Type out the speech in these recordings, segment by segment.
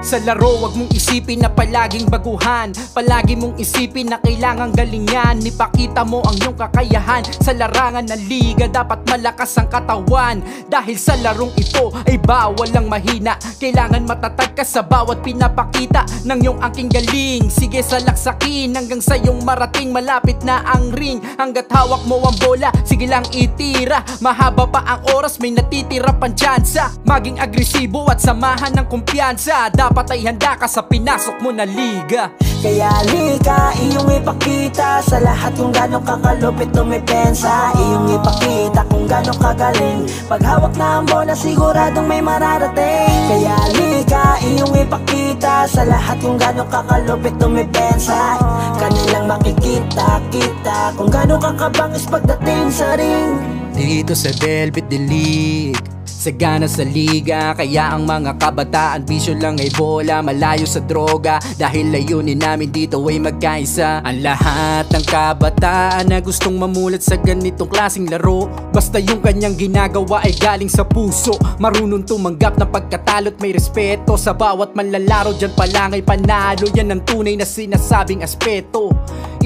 Sa laro, wag mong isipin na palaging baguhan. Palagi mong isipin na kailangang galingan. Ipakita mo ang iyong kakayahan. Sa larangan ng liga, dapat malakas ang katawan. Dahil sa larong ito ay bawal ang mahina. Kailangan matatag ka sa bawat pinapakita ng iyong aking galing. Sige, salaksakin hanggang sa iyong marating. Malapit na ang ring, hanggat hawak mo ang bola, sige lang itira. Mahaba pa ang oras, may natitira pang tsansa. Maging agresibo at samahan ng kumpiyansa. Dapat ay handa ka sa pinasok mo na liga. Kaya lika, iyong ipakita sa lahat kung gano'ng kakalupit dumepensa. Iyong ipakita kung gano'ng kagaling. Pag hawak na ang bola, siguradong may mararating. Kaya lika, iyong ipakita sa lahat kung gano'ng kakalupit dumepensa. Kanilang makikita-kita kung gano'ng kakabangis pagdating sa ring. Dito sa Velvet League, sagana sa liga, kaya ang mga kabataan bisyo lang ay bola, malayo sa droga. Dahil layunin namin dito ay magkaisa. Ang lahat ng kabataan na gustong mamulat sa ganitong klaseng laro, basta yung kanyang ginagawa ay galing sa puso. Marunong tumanggap ng pagkatalo't may respeto. Sa bawat manlalaro dyan pa lang ay panalo. Yan ang tunay na sinasabing aspeto.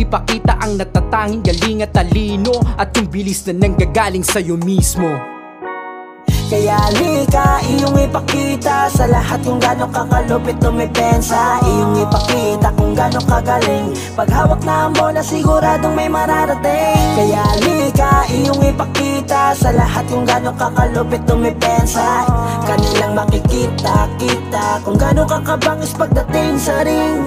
Ipakita ang natatanging galing at talino, at yung bilis na nanggagaling sa'yo mismo. Kaya lika, iyong ipakita sa lahat kung gano'ng kakalupit dumepensa. Iyong ipakita kung gano'ng kagaling. Pag hawak na ang bola, siguradong may mararating. Kaya lika, iyong ipakita sa lahat kung gano'ng kakalupit dumepensa. Kanilang makikita-kita kung gano'ng kakabangis pagdating sa ring.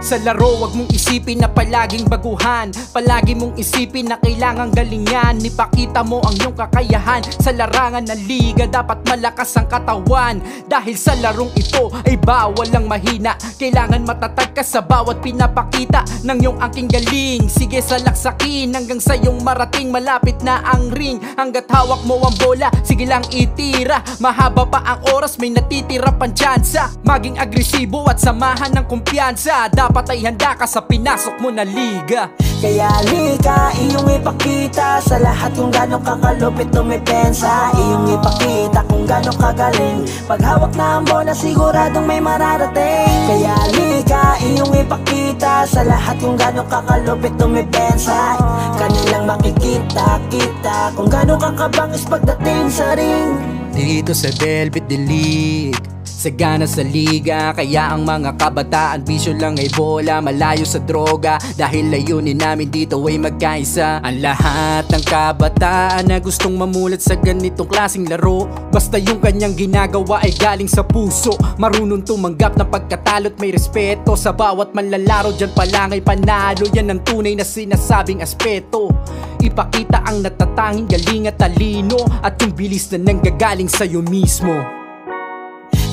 Sa laro, wag mong isipin na palaging baguhan. Palagi mong isipin na kailangang galingan. Ipakita mo ang iyong kakayahan. Sa larangan ng liga, dapat malakas ang katawan. Dahil sa larong ito ay bawal ang mahina. Kailangan matatag ka sa bawat pinapakita ng iyong aking galing. Sige, salaksakin hanggang sa iyong marating. Malapit na ang ring, hanggat hawak mo ang bola, sige lang itira. Mahaba pa ang oras, may natitira pang tsansa. Maging agresibo at samahan ng kumpiyansa. Dapat ay handa ka sa pinasok mo na liga. Kaya lika, iyong ipakita sa lahat kung gano'ng kakalupit dumepensa. Iyong ipakita kung gano'ng kagaling. Pag hawak na ang bola, siguradong may mararating. Kaya lika, iyong ipakita sa lahat kung gano'ng kakalupit dumepensa. Kanilang makikita-kita kung gano'ng kakabangis pagdating sa ring. Dito sa Velvet League, sagana sa liga, kaya ang mga kabataan bisyo lang ay bola, malayo sa droga. Dahil layunin namin dito ay magkaisa. Ang lahat ng kabataan na gustong mamulat sa ganitong klaseng laro, basta yung kanyang ginagawa ay galing sa puso. Marunong tumanggap ng pagkatalo't may respeto. Sa bawat manlalaro dyan pa lang ay panalo. Yan ang tunay na sinasabing aspeto. Ipakita ang natatanging galing at talino, at yung bilis na nanggagaling sa'yo mismo.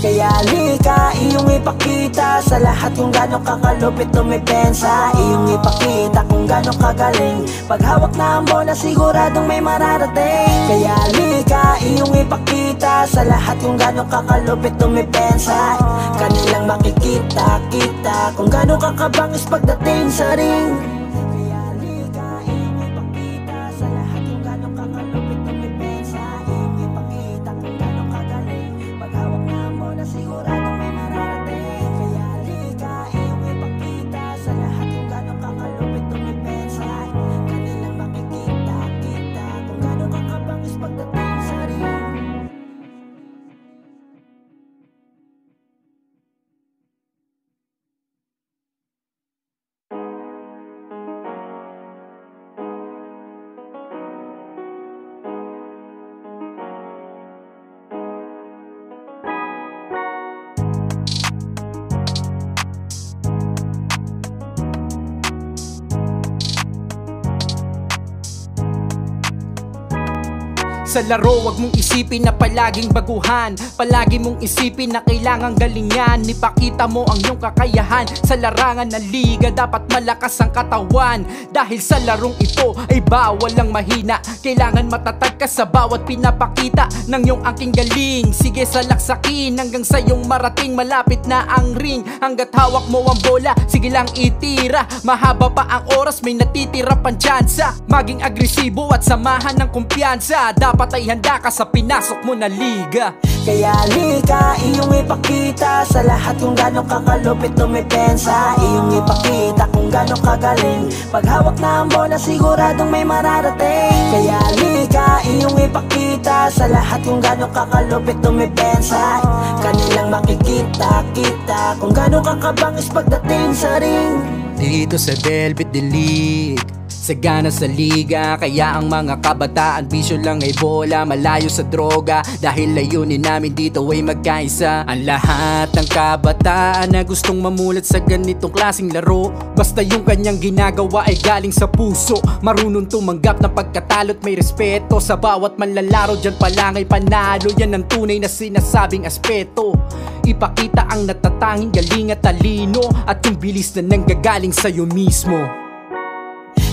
Kaya lika, iyong ipakita sa lahat kung gano'ng kakalupit dumepensa. Iyong ipakita kung gano'ng kagaling. Pag hawak na ang bola, siguradong may mararating. Kaya lika, iyong ipakita sa lahat kung gano'ng kakalupit dumepensa. Kanilang makikita-kita kung gano'ng kakabangis pagdating sa ring. Sa laro, wag mong isipin na palaging baguhan. Palagi mong isipin na kailangang galingan. Ipakita mo ang iyong kakayahan. Sa larangan ng liga, dapat malakas ang katawan. Dahil sa larong ito ay bawal lang mahina. Kailangan matatag ka sa bawat pinapakita ng iyong aking galing. Sige, salaksakin hanggang sa iyong marating. Malapit na ang ring, hanggat hawak mo ang bola, sige lang itira. Mahaba pa ang oras, may natitira pang tsansa. Maging agresibo at samahan ng kumpiyansa. Dapat ay handa ka sa pinasok mo na liga. Kaya lika, iyong ipakita sa lahat kung gano'ng kakalupit tumipensa. Iyong ipakita kung gano'ng kagaling. Pag hawak na ang bola, siguradong may mararating. Kaya lika, iyong ipakita sa lahat kung gano'ng kakalupit tumipensa. Kanilang makikita-kita kung gano'ng kakabangis pagdating sa ring. Dito sa Velvet Delete, sagana sa liga, kaya ang mga kabataan bisyo lang ay bola, malayo sa droga. Dahil layunin namin dito ay magkaisa. Ang lahat ng kabataan na gustong mamulat sa ganitong klaseng laro, basta yung kanyang ginagawa ay galing sa puso. Marunong tumanggap ng pagkatalo't may respeto. Sa bawat manlalaro dyan pa lang ay panalo. Yan ang tunay na sinasabing aspeto. Ipakita ang natatanging galing at talino, at yung bilis na nanggagaling sa'yo mismo.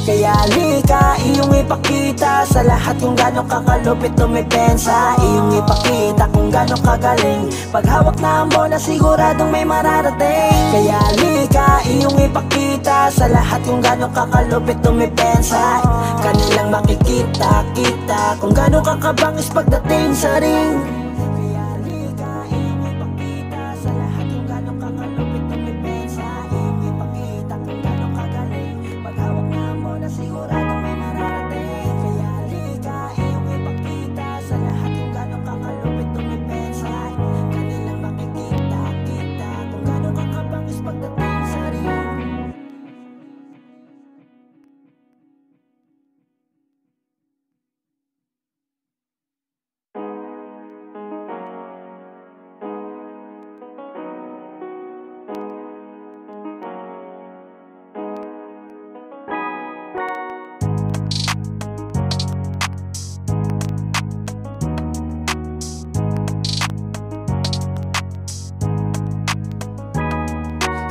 Kaya lika, iyong ipakita sa lahat kung gano'ng kakalupit tumipensa. Iyong ipakita kung gano'ng kagaling. Pag hawak na ang bola, siguradong may mararating. Kaya lika, iyong ipakita sa lahat kung gano'ng kakalupit tumipensa. Kanilang makikita-kita kung gano'ng kakabangis pagdating sa ring. Kaya lika, iyong ipakita sa lahat kung gano'ng kakalupit tumipensa. Iyong ipakita kung gano'ng kagaling. Pag hawak na siguradong may mararating. Kaya lika, iyong ipakita sa lahat kung gano'ng kakalupit tumipensa. Kanilang makikita-kita kung gano'ng kakabangis pagdating sa ring.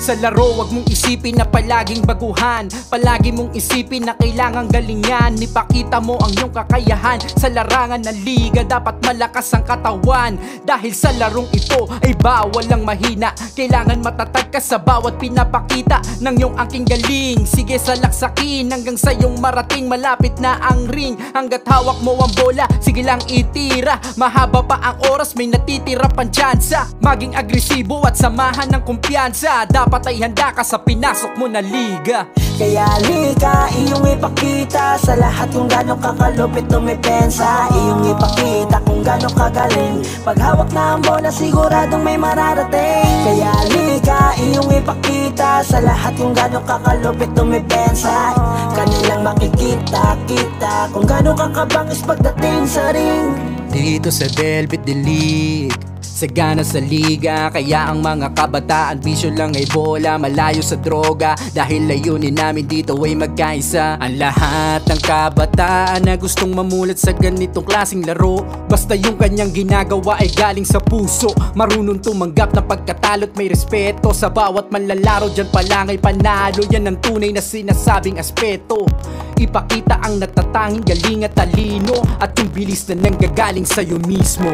Sa laro, wag mong isipin na palaging baguhan. Palagi mong isipin na kailangang galingan. Ipakita mo ang iyong kakayahan. Sa larangan ng liga, dapat malakas ang katawan. Dahil sa larong ito ay bawal lang mahina. Kailangan matatag ka sa bawat pinapakita ng iyong aking galing. Sige, salaksakin hanggang sa iyong marating. Malapit na ang ring, hanggat hawak mo ang bola, sige lang itira. Mahaba pa ang oras, may natitira pang tsansa. Maging agresibo at samahan ng kumpiyansa. Dapat ay handa ka sa pinasok mo na liga. Kaya lika, iyong ipakita sa lahat kung gano'ng kakalupit tumipensa. Iyong ipakita kung gano'ng kagaling. Pag hawak na ang bola, siguradong may mararating. Kaya lika, iyong ipakita sa lahat kung gano'ng kakalupit tumipensa. Kanilang makikita-kita kung gano'ng kakabangis pagdating sa ring. Dito sa Velvet Delete, sagana sa liga, kaya ang mga kabataan bisyo lang ay bola, malayo sa droga. Dahil layunin namin dito ay magkaisa. Ang lahat ng kabataan na gustong mamulat sa ganitong klaseng laro, basta yung kanyang ginagawa ay galing sa puso. Marunong tumanggap ng pagkatalo't may respeto. Sa bawat manlalaro dyan pa lang ay panalo. Yan ang tunay na sinasabing aspeto. Ipakita ang natatanging galing at talino, at yung bilis na nanggagaling sa'yo mismo.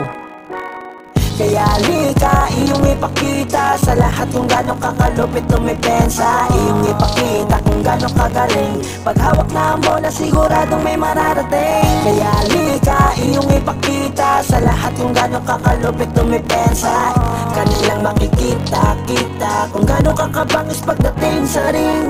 Kaya lika, iyong ipakita sa lahat kung gano'ng kakalupit tumipensa. Iyong ipakita kung gano'ng kagaling. Pag hawak na ang bola, siguradong may mararating. Kaya lika, iyong ipakita sa lahat kung gano'ng kakalupit tumipensa. Kanilang makikita-kita kung gano'ng kakabangis pagdating sa ring.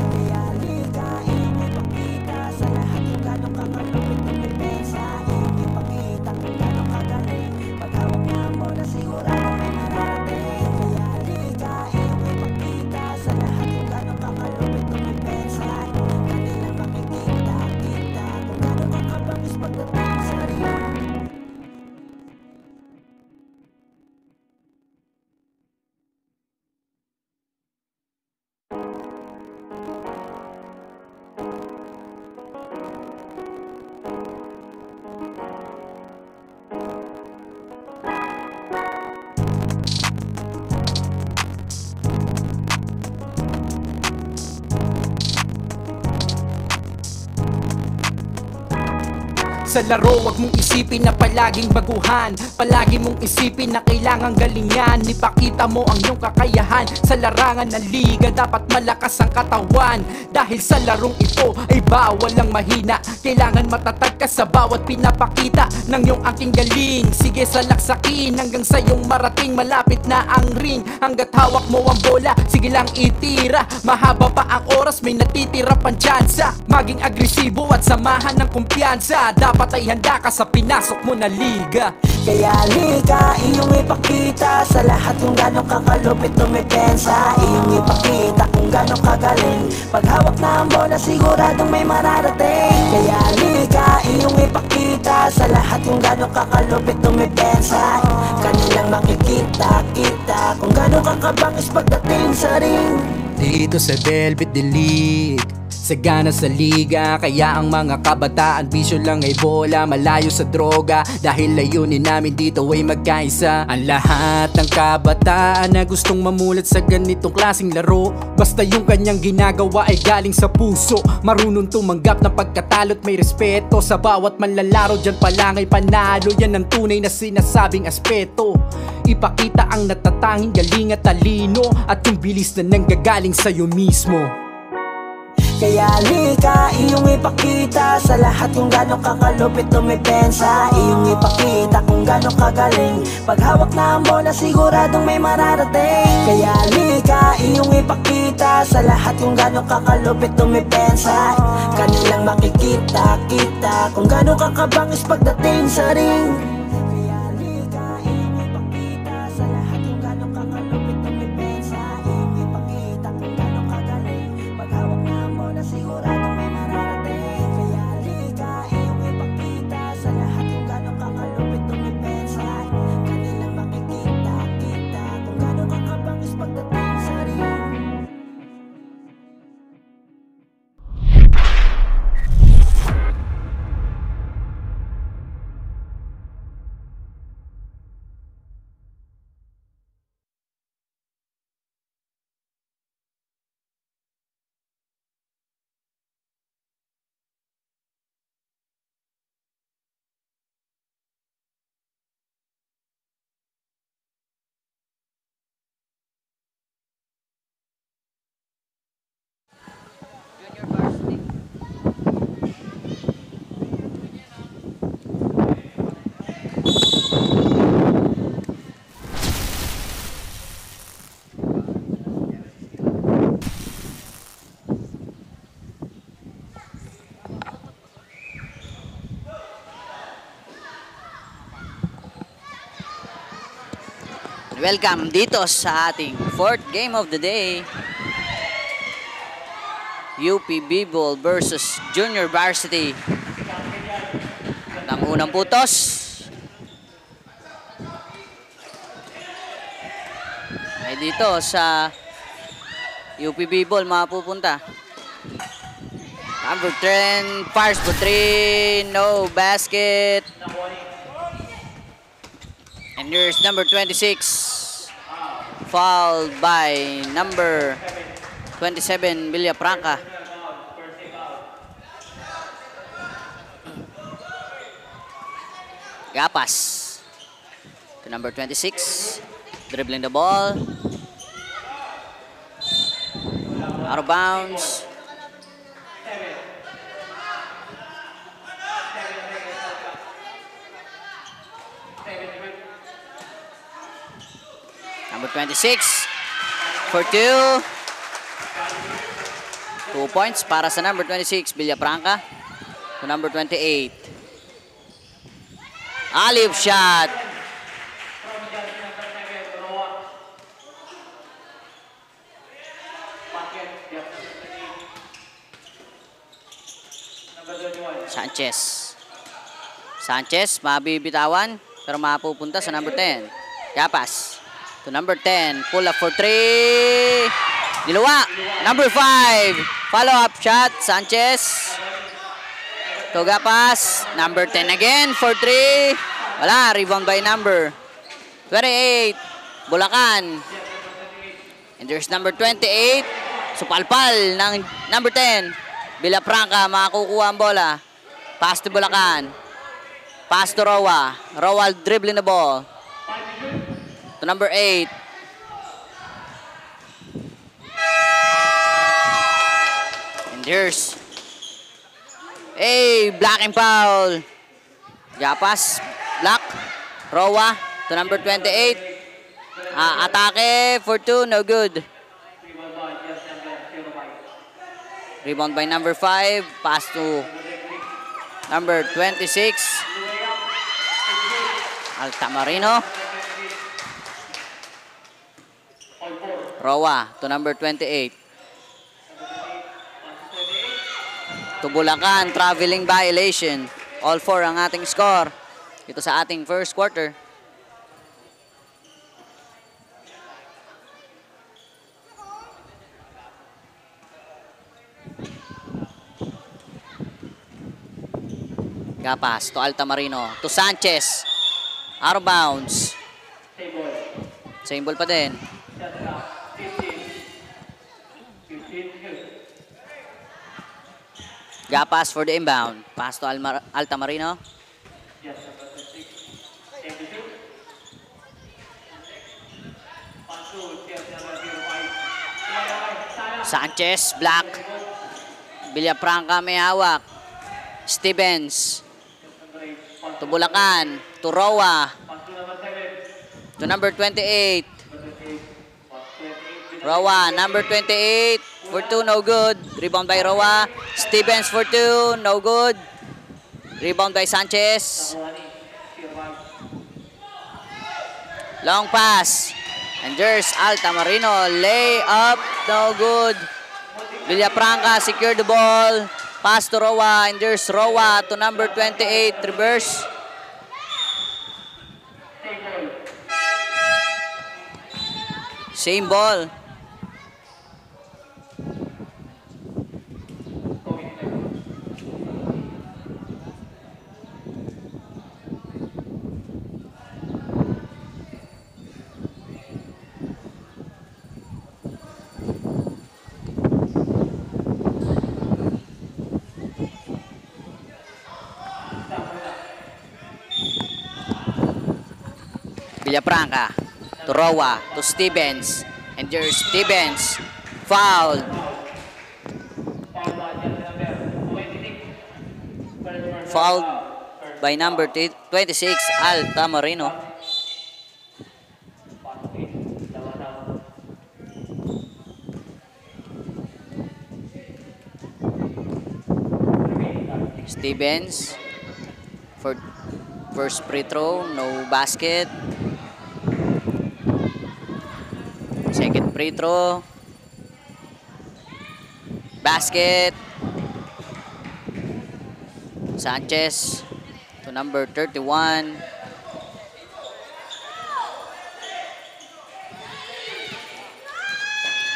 Kaya lika, iyong ipakita sa lahat kung gano'ng kakalupit tumipensa. Iyong ipakita kung gano'ng kagaling. Pag hawak na ang bola, siguradong may mararating. Kaya lika, iyong ipakita sa lahat kung gano'ng kakalupit tumipensa. Kanilang makikita-kita kung gano'ng kakabangis pagdating sa ring. Sa laro, wag mong isipin na palaging baguhan. Palagi mong isipin na kailangang galingan. Ipakita mo ang iyong kakayahan. Sa larangan ng liga, dapat malakas ang katawan. Dahil sa larong ito ay bawal ang mahina. Kailangan matatag ka sa bawat pinapakita ng iyong aking galing. Sige salaksakin hanggang sa iyong marating. Malapit na ang ring, hanggat hawak mo ang bola, sige lang itira. Mahaba pa ang oras, may natitira pang tsansa. Maging agresibo at samahan ng kumpiyansa. Dapat ay handa ka sa pinasok mo na liga. Kaya halika, iyong ipakita sa lahat kung gano'ng kakalupit tumipensa. Iyong ipakita kung gano'ng kagaling. Pag hawak na ang bola, siguradong may mararating. Kaya halika, iyong ipakita sa lahat kung gano'ng kakalupit tumipensa. Kanilang makikita-kita kung gano'ng kakabangis pagdating sa ring. Dito sa Velvet Delete, sagana sa liga, kaya ang mga kabataan bisyo lang ay bola, malayo sa droga. Dahil layunin namin dito ay magkaisa. Ang lahat ng kabataan na gustong mamulat sa ganitong klaseng laro, basta yung kanyang ginagawa ay galing sa puso. Marunong tumanggap ng pagkatalo't may respeto. Sa bawat manlalaro dyan pa lang ay panalo. Yan ang tunay na sinasabing aspeto. Ipakita ang natatanging galing at talino, at yung bilis na nanggagaling sa'yo mismo. Kaya halika, iyong ipakita sa lahat kung gano'ng kakalupit tumipensa. Iyong ipakita kung gano'ng kagaling. Pag hawak na ang bola, siguradong may mararating. Kaya halika, iyong ipakita sa lahat kung gano'ng kakalupit tumipensa. Kanilang makikita-kita kung gano'ng kakabangis pagdating sa ring. Kaya halika, iyong ipakita sa lahat kung gano'ng kakalupit tumipensa. Iyong ipakita kung gano'ng kagaling. Pag hawak na ang bola, siguradong may mararating. Kaya halika, iyong ipakita sa lahat kung gano'ng kakalupit tumipensa. Kanilang makikita-kita kung gano'ng kakabangis pagdating sa ring. Welcome dito sa ating fourth game of the day. UP Bibol versus Junior Varsity. Ang unang putos. Ay dito sa UP Bibol mapupunta. Number 10, fires for 3, no basket. And here's number 26, fouled by number 27, Villafranca. Gapas to number 26, dribbling the ball. Out of bounds. Number 26 for 2. 2 points para sa number 26, Villafranca. To number 28. Alley-oop shot. Sanchez mabibitawan pero mapupunta sa number 10. Gapas to number 10, pull up for 3. Diluwa. Number 5, follow up shot. Sanchez to Gapas. Number 10 again for 3. Wala, rebound by number 28, Bulacan. And there's number 28. Supalpal ng number 10, Villafranca. Makakukuha ang bola. Pass to Bulacan. Pass to Roa. Roa dribbling the ball. To number 8. And here's blocking foul. Yapas, block. Roa to number 28. Atake for 2, no good. Rebound by number 5. Pass to number 26. Altamarino. Roa to number 28. To Bulacan, traveling violation. All 4 ang ating score. Ito sa ating first quarter. Gapas to Altamarino. To Sanchez. Out of bounds. Same ball pa din. Gapas for the inbound. Pass to Altamarino. Sanchez, block. Villafranca may hawak. Stevens. To Bulacan. To Roa. To number 28. Roa, number 28. For 2, no good. Rebound by Roa. Stevens for 2, no good. Rebound by Sanchez. Long pass. And there's Altamarino. Lay up, no good. Villafranca secured the ball. Pass to Roa. And there's Roa to number 28. Reverse. Same ball. Villafranca to Roa to Stevens, and there's Stevens fouled. Fouled by number 26 Altamarino. Stevens for first free throw, no basket. Second free throw. Basket. Sanchez to number 31.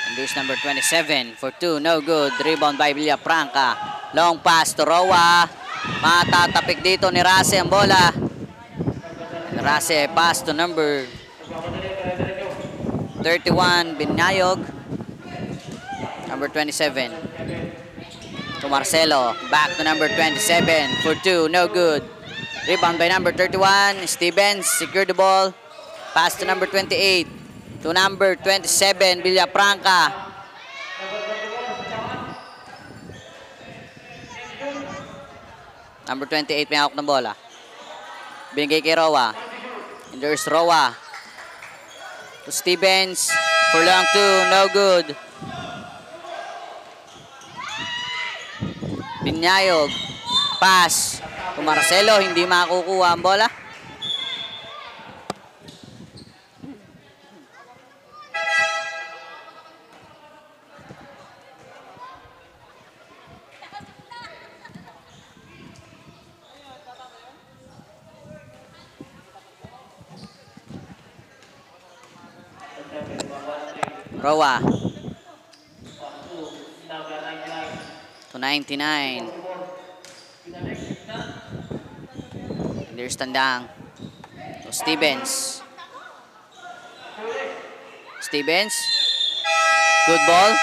And there's number 27 for 2. No good. Rebound by Villafranca. Long pass to Roa. Matatapik dito ni Rase ang bola. And Rase pass to number 31, Binayog. Number 27. To Marcelo. Back to number 27 for 2. No good. Rebound by number 31. Stevens secured the ball. Pass to number 28. To number 27, Villafranca. Number 28 may hawak ng bola. Binigay kay Roa. And there's Roa. To Stevens for long 2, no good. Binayog. Pass to Marcelo, hindi makukuha ang bola. Roa to 99. And there's Tandang to Stevens. Stevens. Good ball.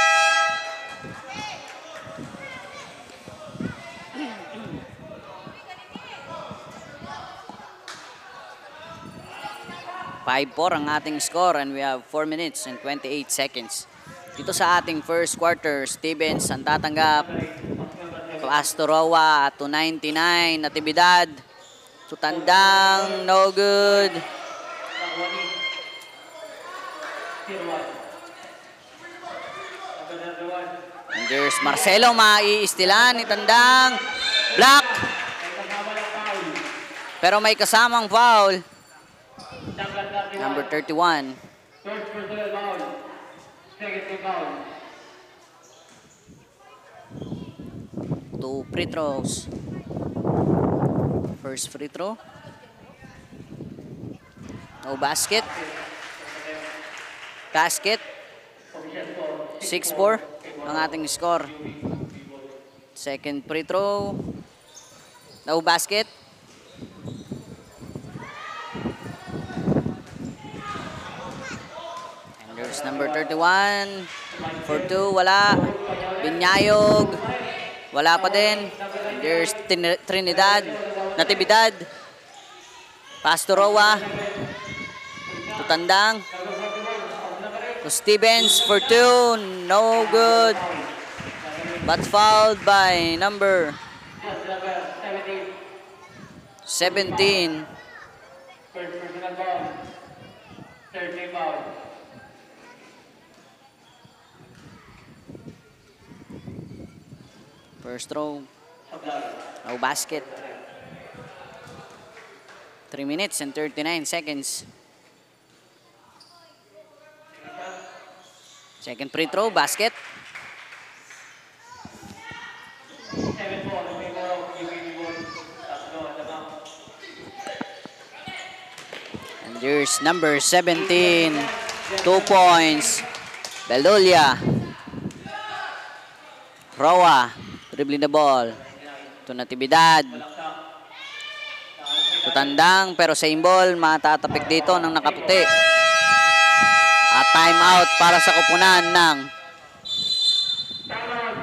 5-4 ang ating score and we have 4 minutes and 28 seconds. Dito sa ating first quarter, Stevens ang tatanggap. Pastorowa to 99, Natividad. To tandang, no good. And there's Marcelo, maiistilan ni Tandang. Block. Pero may kasamang foul. Number 31. Two free throws. First free throw. No basket. Basket. 6-4 ang ating score. Second free throw. No basket. And there's number 31. For 2, wala. Binyayog. Wala pa din. And there's Trinidad. Natividad. Pastorowa. Tutandang. To Stevens for 2. No good. But fouled by number 17. First throw. No basket. 3 minutes and 39 seconds. Second free throw, basket. And there's number 17. 2 points. Belulia. Roa. Dribbling the ball. To Natividad. Tutandang pero sa imbol matatapik dito ng nakaputi. At time out para sa kupunan ng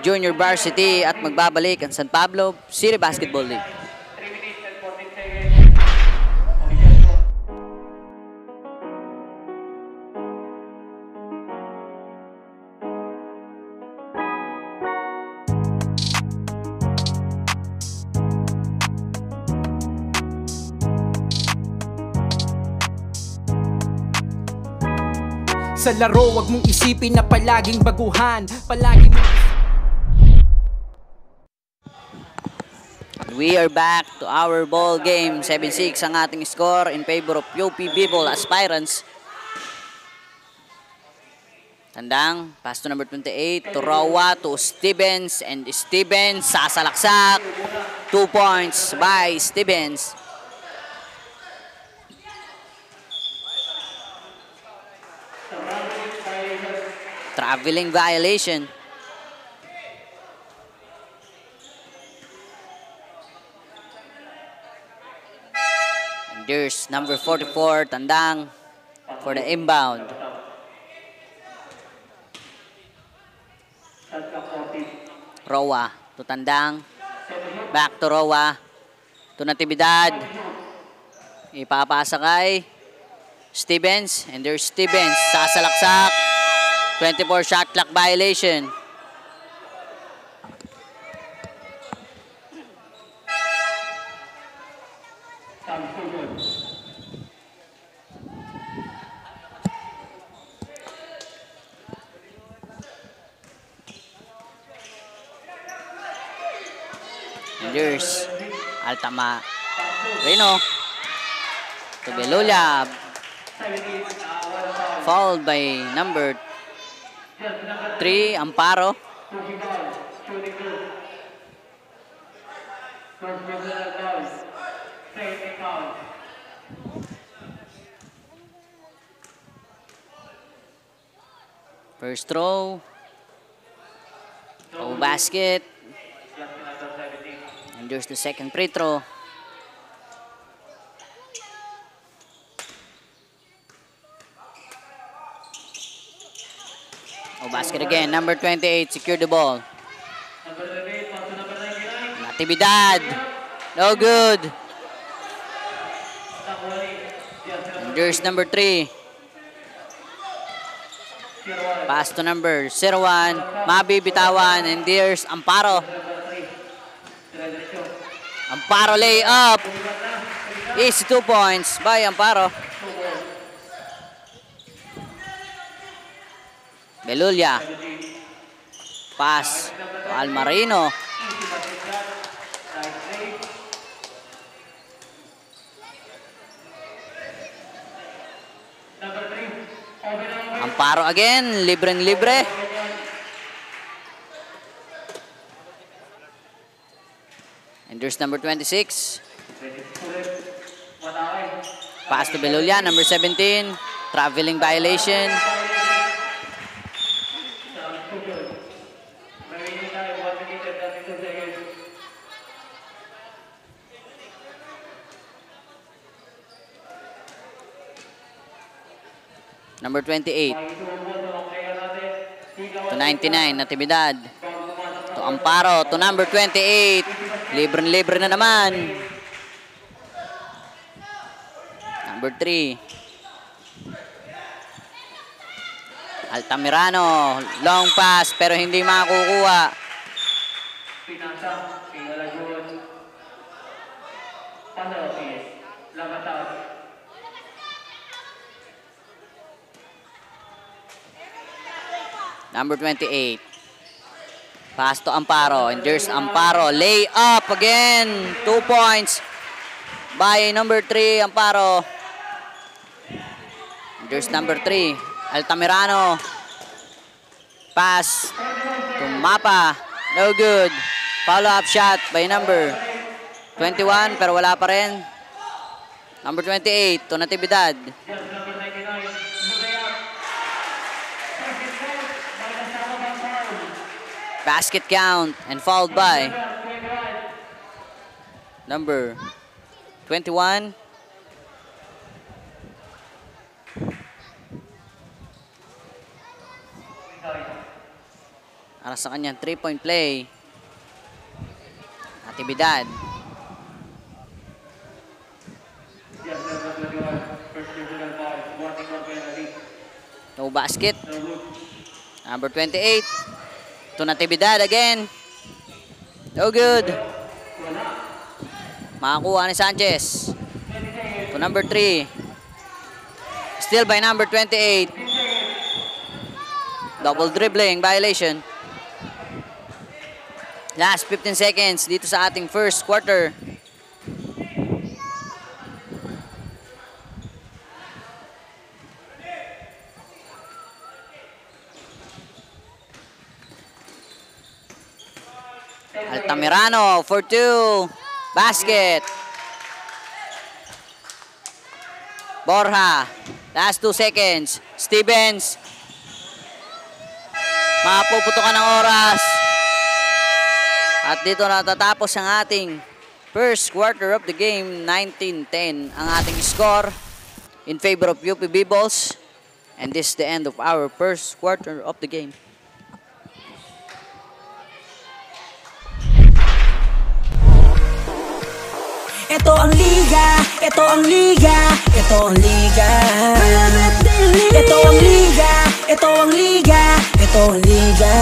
Junior Varsity at magbabalik ang San Pablo City Basketball League. Sa laro, wag mong isipin na palaging baguhan. Palagi mong We are back to our ball game. 7-6 ang ating score in favor of UP Bicol aspirants. Tandang, pass to number 28, to Roa, to Stevens, and Stevens sasalaksak. 2 points by Stevens. Traveling violation. And there's number 44, Tandang, for the inbound. Roa to Tandang. Back to Roa. To Natividad. Ipapasa kay Stevens. And there's Stevens. Sasalaksak. 24 shot clock violation. And there's Altama Reno to Belulia. Fouled by number 3, Amparo. First throw. No basket. And there's the second free throw. Oh, basket again. Number 28 secured the ball. Natividad. No good. And There's number 3. Pass to number 01. Mabibitawan. And there's Amparo. Amparo lay up. Easy 2 points by Amparo. Belulia. Pass to Almarino. Amparo again, libreng-libre. And there's number 26. Pass to Belulia, number 17. Traveling violation. Number 28. To 99, Natividad. To Amparo, to number 28. Libre-libre na naman. Number 3. Altamirano, long pass pero hindi makukuha. Number 28. Pass to Amparo. And there's Amparo. Lay up again. 2 points by number 3, Amparo. And there's number 3, Altamirano. Pass to Mapa. No good. Follow-up shot by number 21 pero wala pa rin. Number 28 to Natividad. Basket count and fouled by number 21. Para sa kanyang 3-point play. Natividad. No basket. Number 28. To Natividad again. No good. Makakuha ni Sanchez. To number 3. Still by number 28. Double dribbling violation. Last 15 seconds dito sa ating first quarter. Altamirano for 2. Basket. Borja. Last 2 seconds. Stevens. Mapuputukan ng oras. At dito natatapos ang ating first quarter of the game. 19-10 ang ating score in favor of UP B-Balls. And this is the end of our first quarter of the game. Ito ang liga, ito ang liga, ito ang liga. Ito ang liga, ito ang liga, ito ang liga.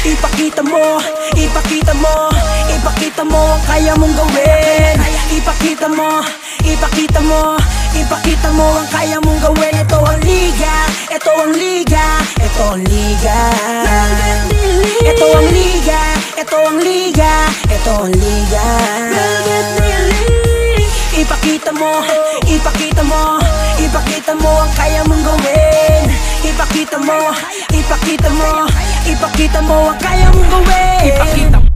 Ipakita mo, ipakita mo, ipakita mo ang kaya mong gawin. Ipakita mo, ipakita mo, ipakita mo ang kaya mong gawin. Ito ang liga, ito ang liga, ito ang liga. Ito ang liga, ito ang liga, ito ang liga. Ipakita mo, ipakita mo, ipakita mo ang kaya mong gawin. Ipakita mo, ipakita mo, ipakita mo ang kaya mong gawin. Ipakita mo.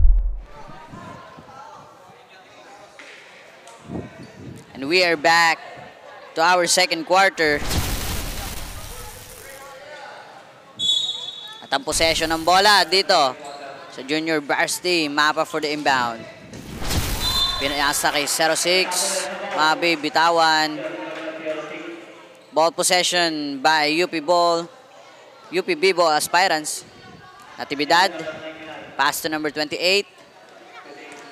And we are back to our second quarter. At ang possession ng bola dito sa Junior Varsity. Mapa for the inbound. Pinayasa kay 06. Mabi bitawan. Ball possession by UP Ball. UP B-Ball aspirants. Natividad. Pass to number 28.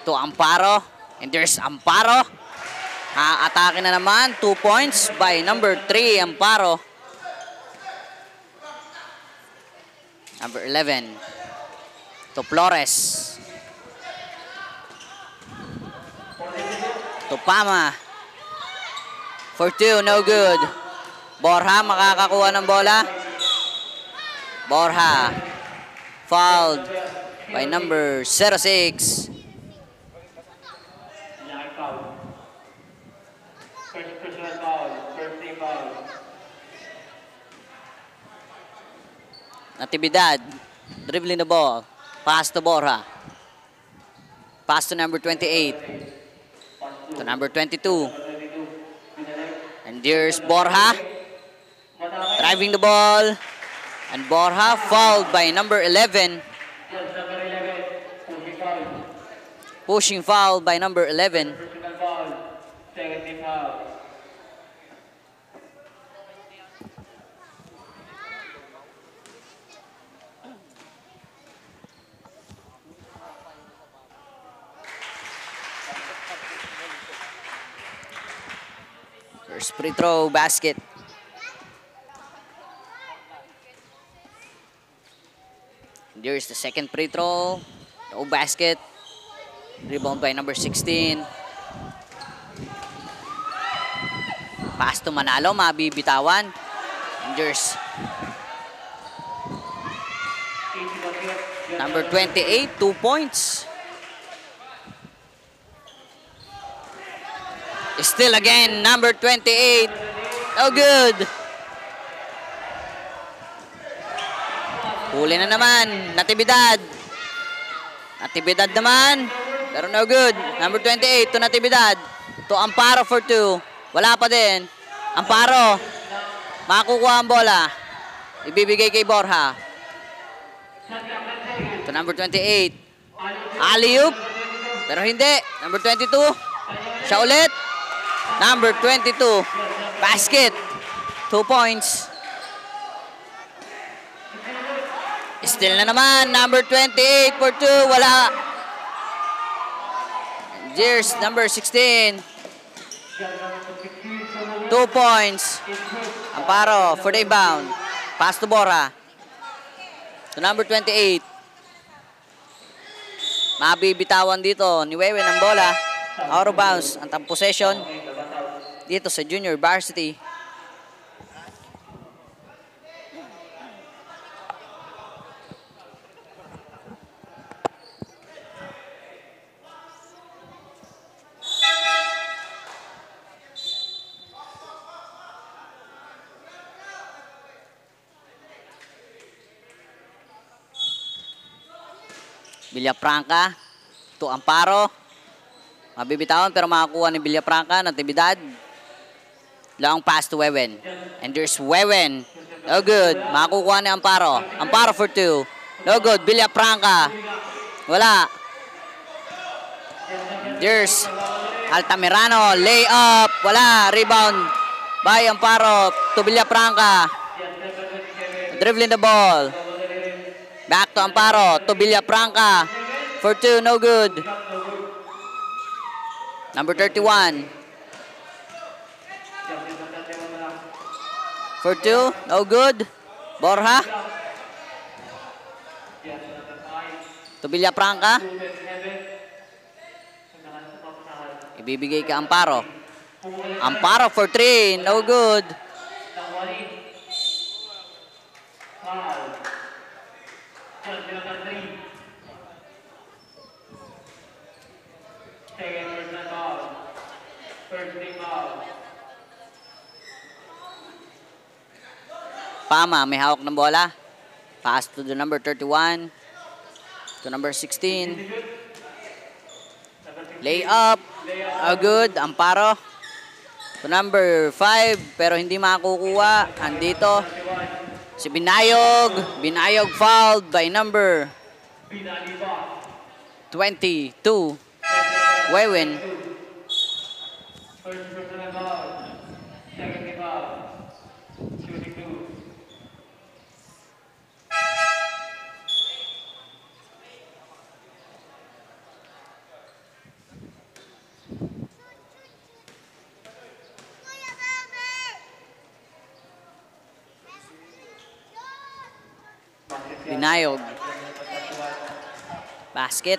To Amparo. And there's Amparo. Atake na naman. 2 points by number 3, Amparo. Number 11. To Flores. To Pama. For 2, no good. Borja makakakuha ng bola. Borja. Fouled by number 06. Natividad, dribbling the ball, pass to Borja, pass to number 28, to number 22, and there's Borja, driving the ball, and Borja fouled by number 11, pushing foul by number 11. First free throw basket. There's the second free throw. No basket. Rebound by number 16. Pass to Manalo, mabibitawan. And there's number 28, 2 points. Still again, number 28. No good. Huli na naman. Natividad. Natividad naman. Pero no good. Number 28 to Natividad. To Amparo for 2. Wala pa din. Amparo. Makukuha ang bola. Ibibigay kay Borja. To number 28. Alley-oop. Pero hindi. Number 22. Siya ulit. Number 22, basket, 2 points. Still na naman, number 28 for 2, wala. There's number 16, 2 points. Amparo for the inbound, pass to Borja. To number 28. Mabibitawan dito ni Wewen ang bola. Out of bounds, ang possession dito sa junior varsity. Villafranca to Amparo. Mabibitawan pero makakuha ni Villafranca. Natividad. Long pass to Wewen. And there's Wewen. No good. Makakuha ni Amparo. Amparo for 2. No good. Villafranca. Wala. There's Altamirano. Lay up. Wala. Rebound by Amparo to Villafranca. Dribbling the ball. Back to Amparo. To Villafranca. For 2. No good. Number 31. For 2, no good. Borja. To Villafranca. Ibibigay ka Amparo. Amparo for 3, no good. Pama, may hawak ng bola. Pass to the number 31. To number 16. Lay up. Oh, good. Amparo. To number 5. Pero hindi makakukuha. Andito. Si Binayog. Binayog fouled by number 22. Wewen. Binayog. Basket.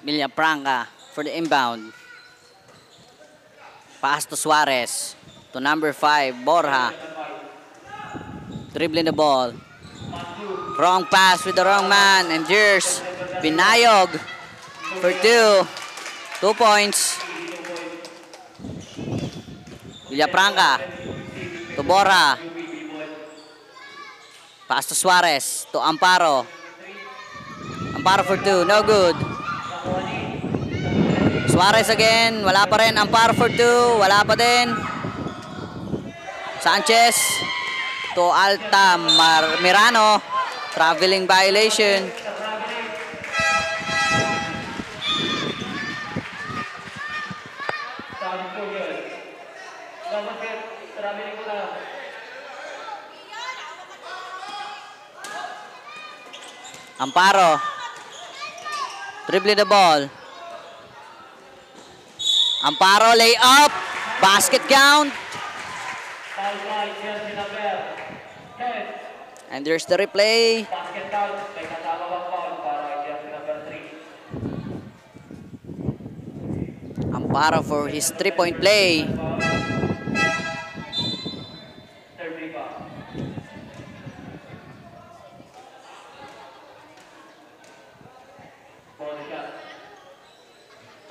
Villafranca for the inbound. Pass to Suarez. To number 5, Borja. Dribbling the ball. Wrong pass with the wrong man. And here's Binayog for 2. 2 points. Villafranca to Borja. Pass to Suarez. To Amparo. Amparo for 2. No good. Suarez again. Wala pa rin. Amparo for 2. Wala pa din. Sanchez to Alta Mirano. Traveling violation. Amparo. Dribbling the ball. Amparo lay up. Basket count. And there's the replay. Amparo for his 3-point play.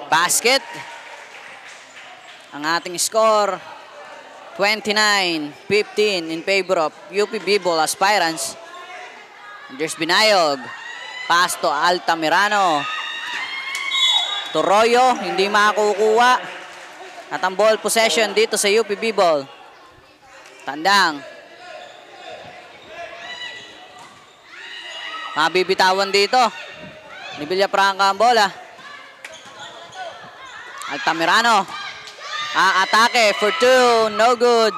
Basket. Ang ating score, 29-15 in favor of UP Bicol aspirants. And there's Binayog. Pass to Altamirano. To Royo, hindi makakukuha. At ang ball possession dito sa UP Bicol. Tandang. Mabibitawan dito ni Villafranca ang bola. Altamirano. Atake for 2. No good.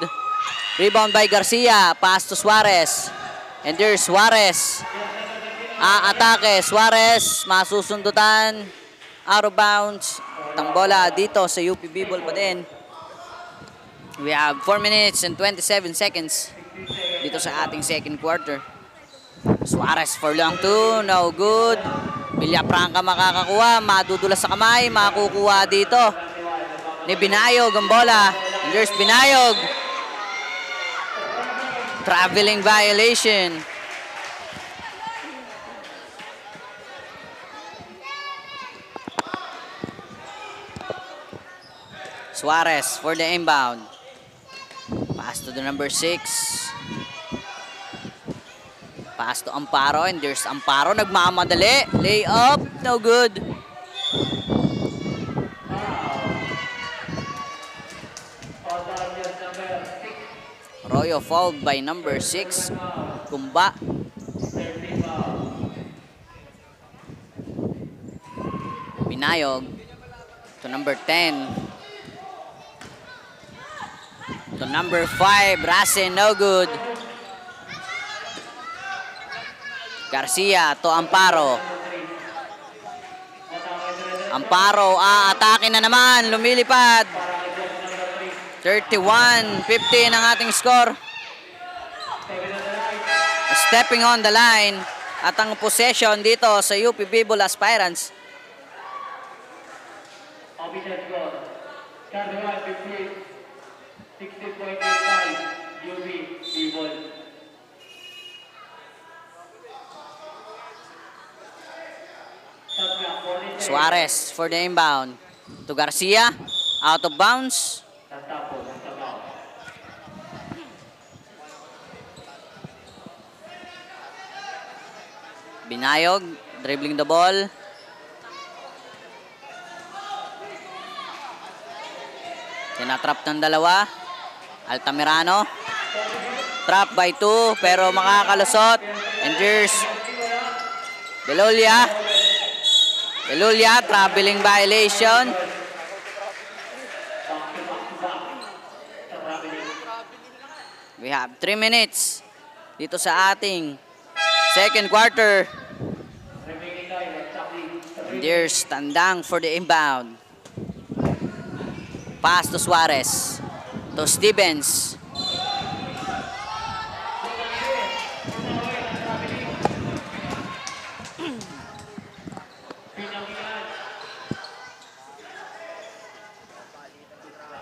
Rebound by Garcia. Pass to Suarez. And there's Suarez. Atake. Suarez. Masusundutan. Out of bounds. Ang bola dito sa UP Bicol pa din. We have 4 minutes and 27 seconds dito sa ating second quarter. Suarez for long 2. No good. Villafranca makakakuha. Madudulas sa kamay. Makukuha dito ni Binayog ang bola. And there's Binayog. Traveling violation. Suarez for the inbound. Pass to the number 6. Pass to Amparo. And there's Amparo. Nagmamadali. Lay up. No good. Royo fouled by number 6. Kumba. Binayog to number 10. To number 5. Racing, no good. Garcia to Amparo. Amparo, atake na naman. Lumilipad. 31-15 ang ating score. Stepping on the line. At ang possession dito sa UP Bicol aspirants. Suarez for the inbound. To Garcia. Out of bounds. Binayog, dribbling the ball. Tinatrap ng dalawa. Altamirano. Trap by 2 pero makakalusot. And there's Belulia. Belulia, traveling violation. We have 3 minutes dito sa ating second quarter. And there's Tandang for the inbound. Pass to Suarez. To Stevens.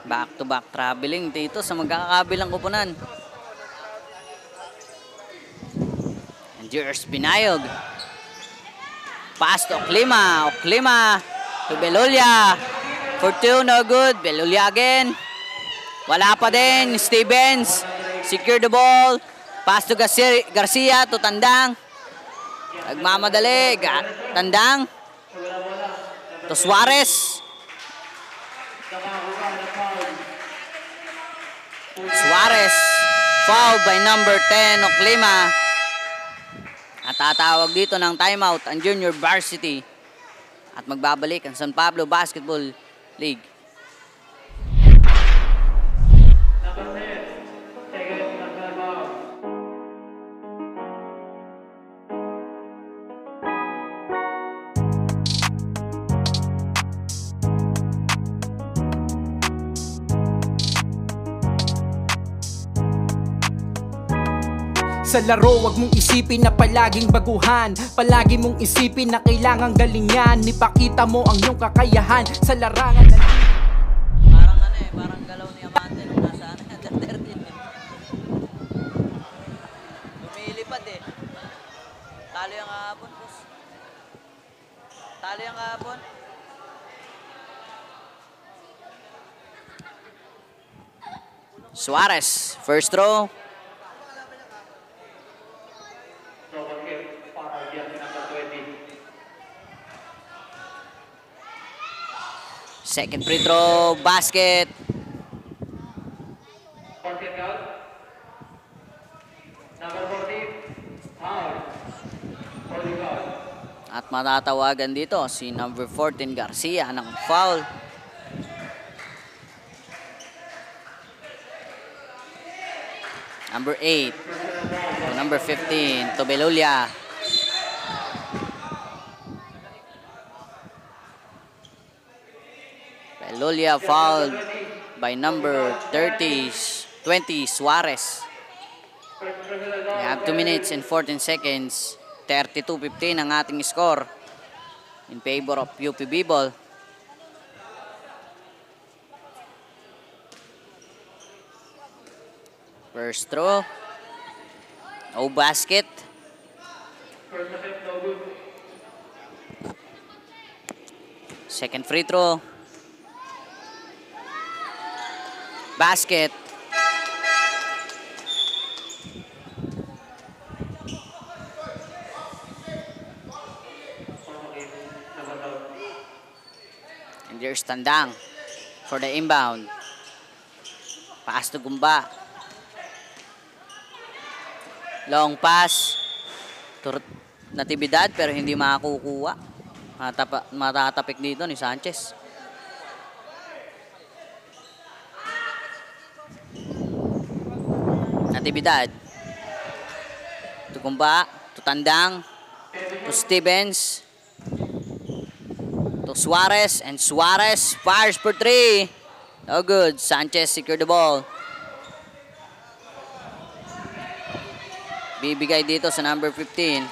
Back-to-back traveling dito sa magkakabilang kupunan. And here's Binayog. Pass to Oklima. Oklima to Belulia. For 2, no good. Belulia again. Wala pa din. Stevens. Secure the ball. Pass to Garcia to Tandang. Nagmamadali. Tandang. To Suarez. Suarez, fouled by number 10, Oklima. At tatawag dito ng timeout ang Junior Varsity. At magbabalik ang San Pablo Basketball League. Sa laro, wag mong isipin na palaging baguhan. Palagi mong isipin na kailangang galingan. Ipakita mo ang iyong kakayahan sa larangan. Parang parang galaw ni Amante nung nasa under 13. Lumilipad Talo yung kahapon, boss. Talo yung kahapon. Suarez, first throw. Second free throw, basket. At matatawagan dito si number 14 Garcia ng foul. Number 8 to number 15 to Belulia. Belulia fouled by number 20 Suarez. We have 2 minutes and 14 seconds. 32-15 ang ating score in favor of UP Bicol. First throw. No basket. Second free throw. Basket. And there's Tandang for the inbound. Pass to Gumba. Long pass to Natividad pero hindi makakukuha. Matatapik dito ni Sanchez. Natividad. To Gumba, to Tandang, to Stevens, to Suarez, and Suarez fires for 3. No good. Sanchez secure the ball. Bibigay dito sa number 15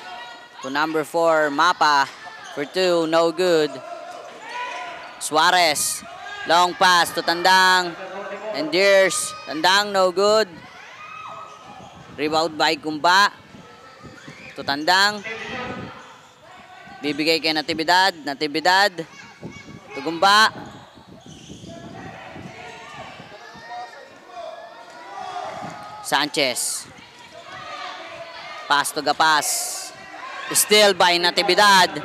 to number 4 Mapa for 2. No good. Suarez. Long pass to Tandang. And there's Tandang. No good. Rebound by Gumba to Tandang. Bibigay kay Natividad. Natividad to Gumba. Sanchez. Pass to Gapas. Still by Natividad.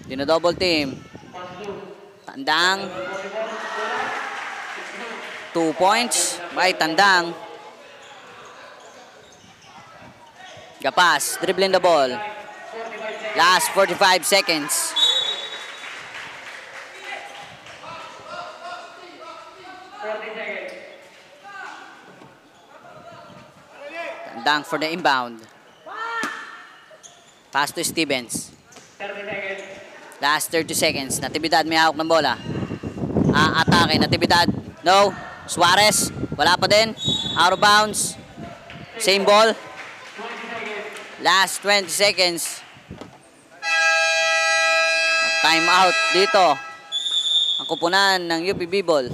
Dino-double team. Tandang. 2 points by Tandang. Gapas, dribbling the ball. Last 45 seconds. Dang for the inbound. Pass to Stevens. Last 30 seconds. Natividad may hawak ng bola. Atake. Natividad. No. Suarez. Wala pa din. Out of bounds. Same ball. Last 20 seconds. Time out dito. Ang kupunan ng UP B-Ball.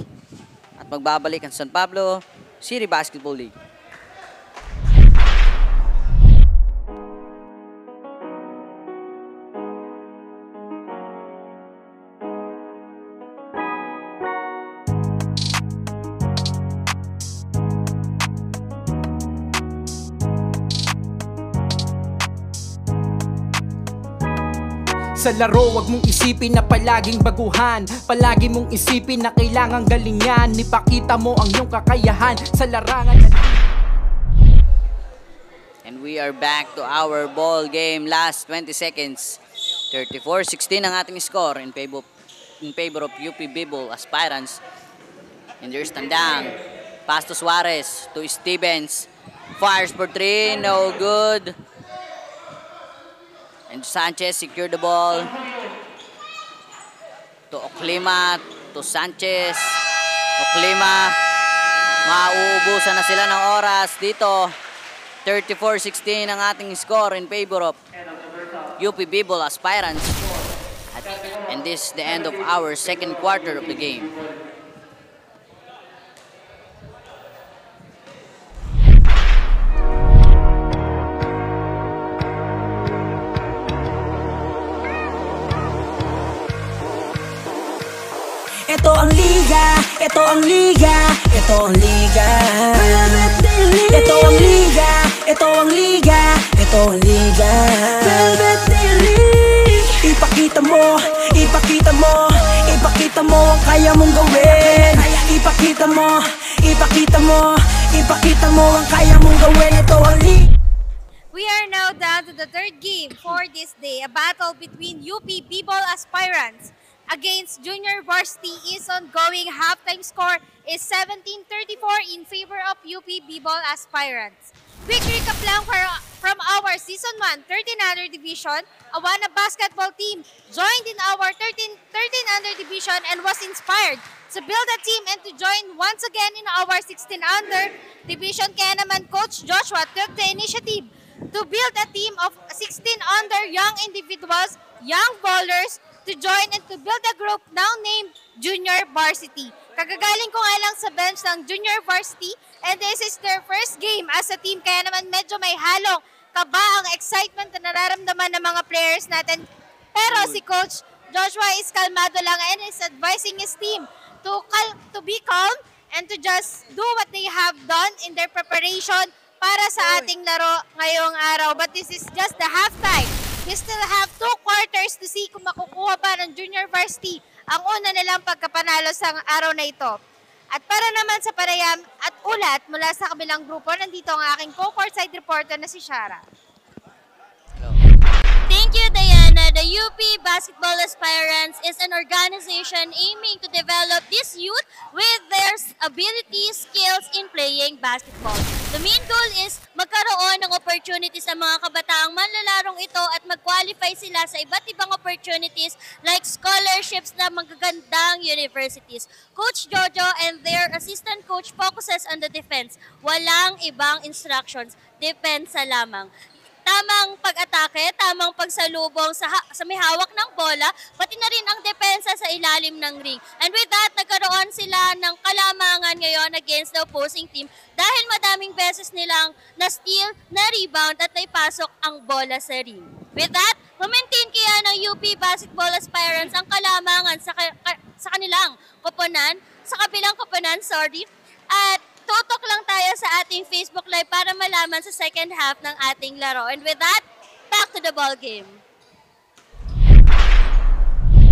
At magbabalik ang San Pablo City Basketball League. Sa laro, wag mong isipin na palaging baguhan. Palagi mong isipin na kailangang galingan. Ipakita mo ang iyong kakayahan sa larangan. And we are back to our ball game. Last 20 seconds. 34-16 ang ating score in favor of UP B-Ball aspirants. And there's Tandang. Pass to Suarez. To Stevens. Fires for 3. No good. And Sanchez secure the ball. To Oclima. To Sanchez. Oclima. Mauubusan na sila ng oras dito. 34-16 ang ating score in favor of UP B-Ball aspirants. And this is the end of our second quarter of the game. Ito ang liga, ito ang liga, ito ang liga. Ito ang liga, ito ang liga, ito ang liga. Ipakita mo, ipakita mo, ipakita mo ang kaya mong gawin. Ipakita mo, ipakita mo, ipakita mo ang kaya mong gawin. Ito ang liga. We are now down to the third game for this day, a battle between UP B-Ball aspirants against Junior Varsity is ongoing. Halftime score is 17-34 in favor of UP B-Ball aspirants. Quick recap lang from our Season 1 13 under division. Awana basketball team joined in our 13 under division and was inspired to build a team and to join once again in our 16 under division. Kaya naman Coach Joshua took the initiative to build a team of 16 under young individuals, young ballers, to join and to build a group now named Junior Varsity. Kagagaling ko nga lang sa bench ng Junior Varsity and this is their first game as a team, kaya naman medyo may halong kaba ang excitement na nararamdaman ng mga players natin. Pero si Coach Joshua is kalmado lang and is advising his team to be calm and to just do what they have done in their preparation para sa ating laro ngayong araw. But this is just the halftime. We still have 2 quarters to see kung makukuha pa ng Junior Varsity ang una nilang pagkapanalo sa araw na ito. At para naman sa parayam at ulat mula sa kabilang grupo, nandito ang aking co-courtside reporter na si Shara. Thank you, Diana. The UP Basketball Aspirants is an organization aiming to develop these youth with their abilities, skills in playing basketball. The main goal is magkaroon ng opportunities sa mga kabataang manlalarong ito at mag-qualify sila sa iba't ibang opportunities like scholarships na magagandang universities. Coach Jojo and their assistant coach focuses on the defense. Walang ibang instructions. Depensa lamang. Tamang pag-atake, tamang pagsalubong sa may hawak ng bola, pati na rin ang depensa sa ilalim ng ring. And with that, nagkaroon sila ng kalamangan ngayon against the opposing team dahil madaming beses nilang na-steal, na-rebound at naipasok ang bola sa ring. With that, ma-maintain kaya ng UP Basketball Aspirants ang kalamangan sa kanilang koponan, sa kabilang koponan, at tutok lang tayo sa ating Facebook Live para malaman sa second half ng ating laro. And with that, back to the ball game.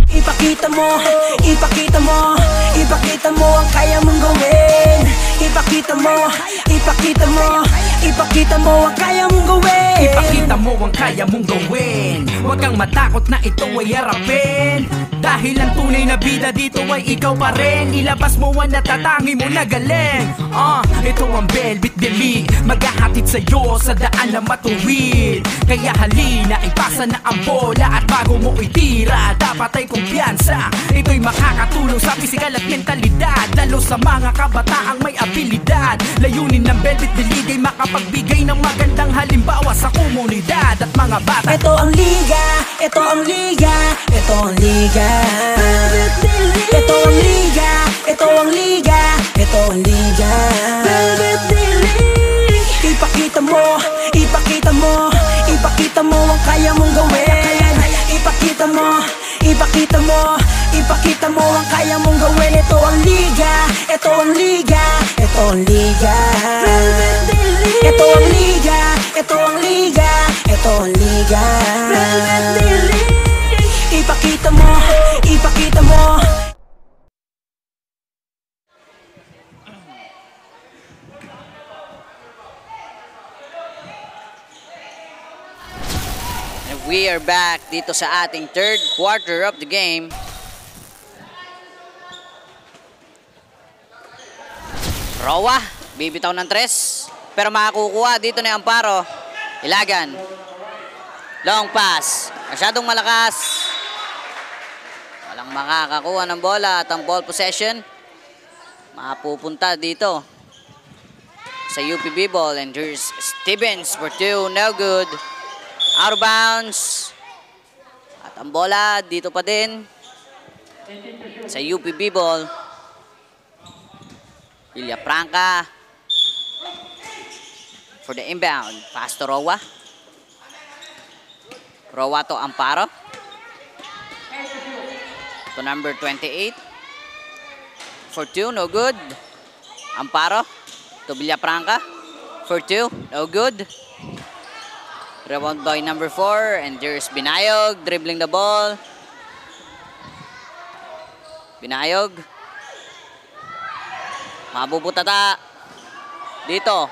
Ipakita mo, ipakita mo, ipakita mo ang kaya mong gawin. Ipakita mo, ipakita mo, ipakita mo ang kaya mong gawin. Ipakita mo ang kaya mong gawin. Huwag kang matakot na ito ay harapin, dahil ang tunay na bida dito ay ikaw pa rin. Ilabas mo ang natatangi mo na galing. Ito ang Velvet Delete, maghahatid sa'yo sa daan na matuwid. Kaya halina, ipasa na ang bola, at bago mo itira, dapat ay kumpiyansa. Ito'y makakatulong sa pisikal at mentalidad, lalo sa mga kabataang may abilidad. Layunin ng Velvet Delete ay makapagbigay ng magandang halimbawa sa komunidad at mga bata. Ito ang liga, ito ang liga, ito ang liga. Ito ang liga, ito ang liga, ito ang liga. Ipakita mo, ipakita mo, ipakita mo ang kaya mong gawin. Ipakita mo, ipakita mo, ipakita mo ang kaya mong gawin. Ito ang liga, ito ang liga, ito ang liga. Ito ang liga, ito ang liga, ito ang liga. Ipakita mo, ipakita mo. And we are back dito sa ating third quarter of the game. Rowa, bibitaw ng 3, pero makakukuha dito na yung Amparo. Ilagan. Long pass. Masyadong malakas. Walang makakakuha ng bola at ang ball possession mapupunta dito sa UP B-ball, and there's Stevens for 2, no good. Out of bounds. At ang bola dito pa din sa UP B-ball. Villafranca for the inbound. Pass to Rowa. Rowa to Amparo. To number 28. For 2, no good. Amparo to Villafranca. For 2, no good. Rebound by number 4. And there's Binayog dribbling the ball. Binayog. Mabubutata. Dito.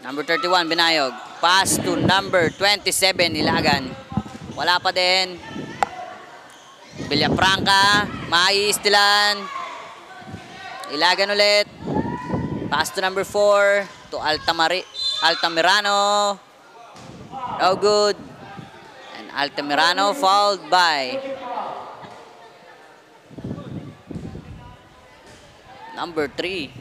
Number 31, Binayog. Pass to number 27, Ilagan. Wala pa din. Villafranca. Maiistilan. Ilagan ulit. Pass to number 4. To Altamirano. No good. And Altamirano fouled by number 3.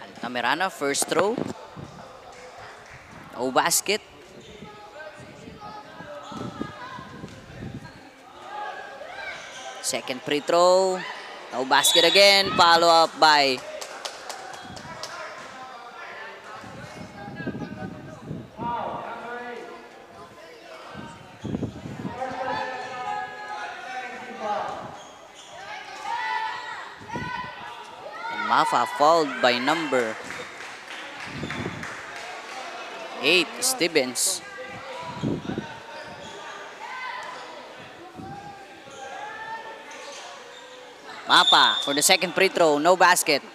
Altamirano, first throw. No basket. Second free throw. No basket again. Follow up by Mafa, fouled by number 8, Stevens. Mapa for the second free throw, no basket.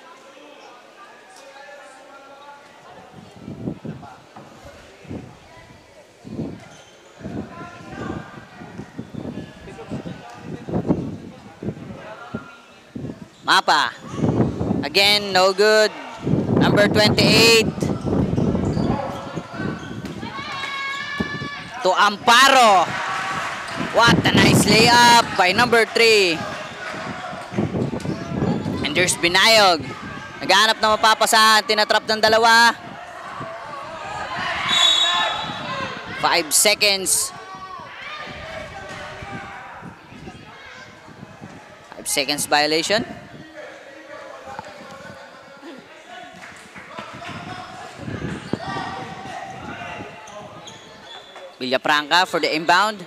Mapa. Again, no good. Number 28. To Amparo. What a nice layup by number 3. And there's Binayog. Naghahanap na mapapasahan. Tinatrap ng dalawa. 5 seconds. 5 seconds violation. Villafranca for the inbound.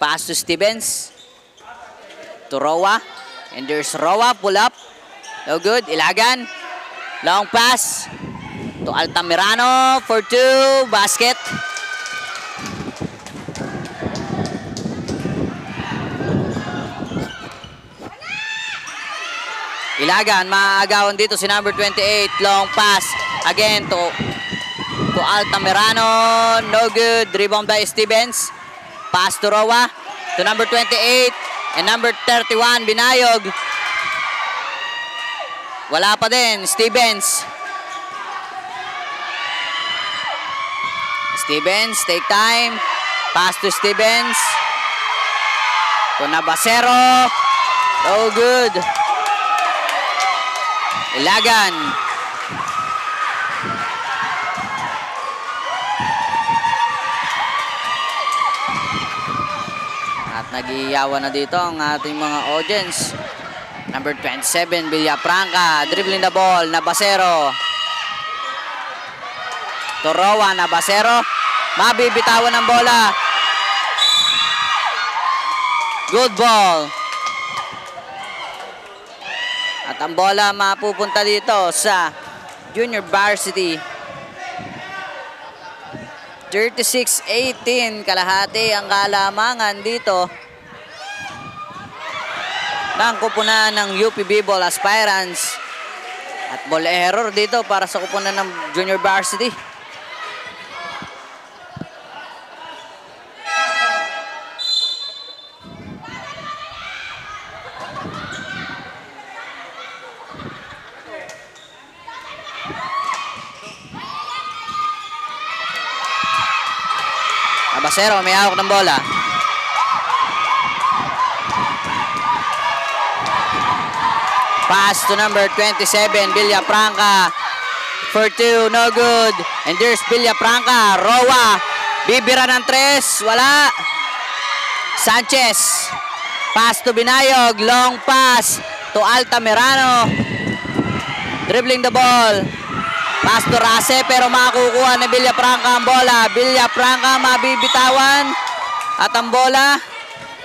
Pass to Stevens. To Rowa. And there's Rowa, pull up. No good. Ilagan. Long pass. To Altamirano for 2. Basket. Ilagan, maagawan dito si number 28. Long pass. Again to Altamirano. No good. Rebound by Stevens. Pass to Roa. To number 28. And number 31, Binayog. Wala pa din. Stevens. Stevens, take time. Pass to Stevens. To Nabasero. No good. Ilagan. At nag-iiyawan na dito ang ating mga audience. Number 27, Villafranca. Dribbling the ball. Nabasero. Torowa, Nabasero. Mabibitawan ng bola. Good ball. At ang bola mapupunta dito sa Junior Varsity. 36-18, kalahati ang kalamangan dito ng kupunan ng UP Bibol Aspirants. At ball error dito para sa kupunan ng Junior Varsity. Nabasero, may hawak ng bola. Pass to number 27, Villafranca. For 2, no good. And there's Villafranca. Roa. Bibira ng 3. Wala. Sanchez. Pass to Binayog. Long pass to Altamirano. Dribbling the ball. Pass to Rase, pero makakukuha na Villafranca ang bola. Villafranca mabibitawan. At ang bola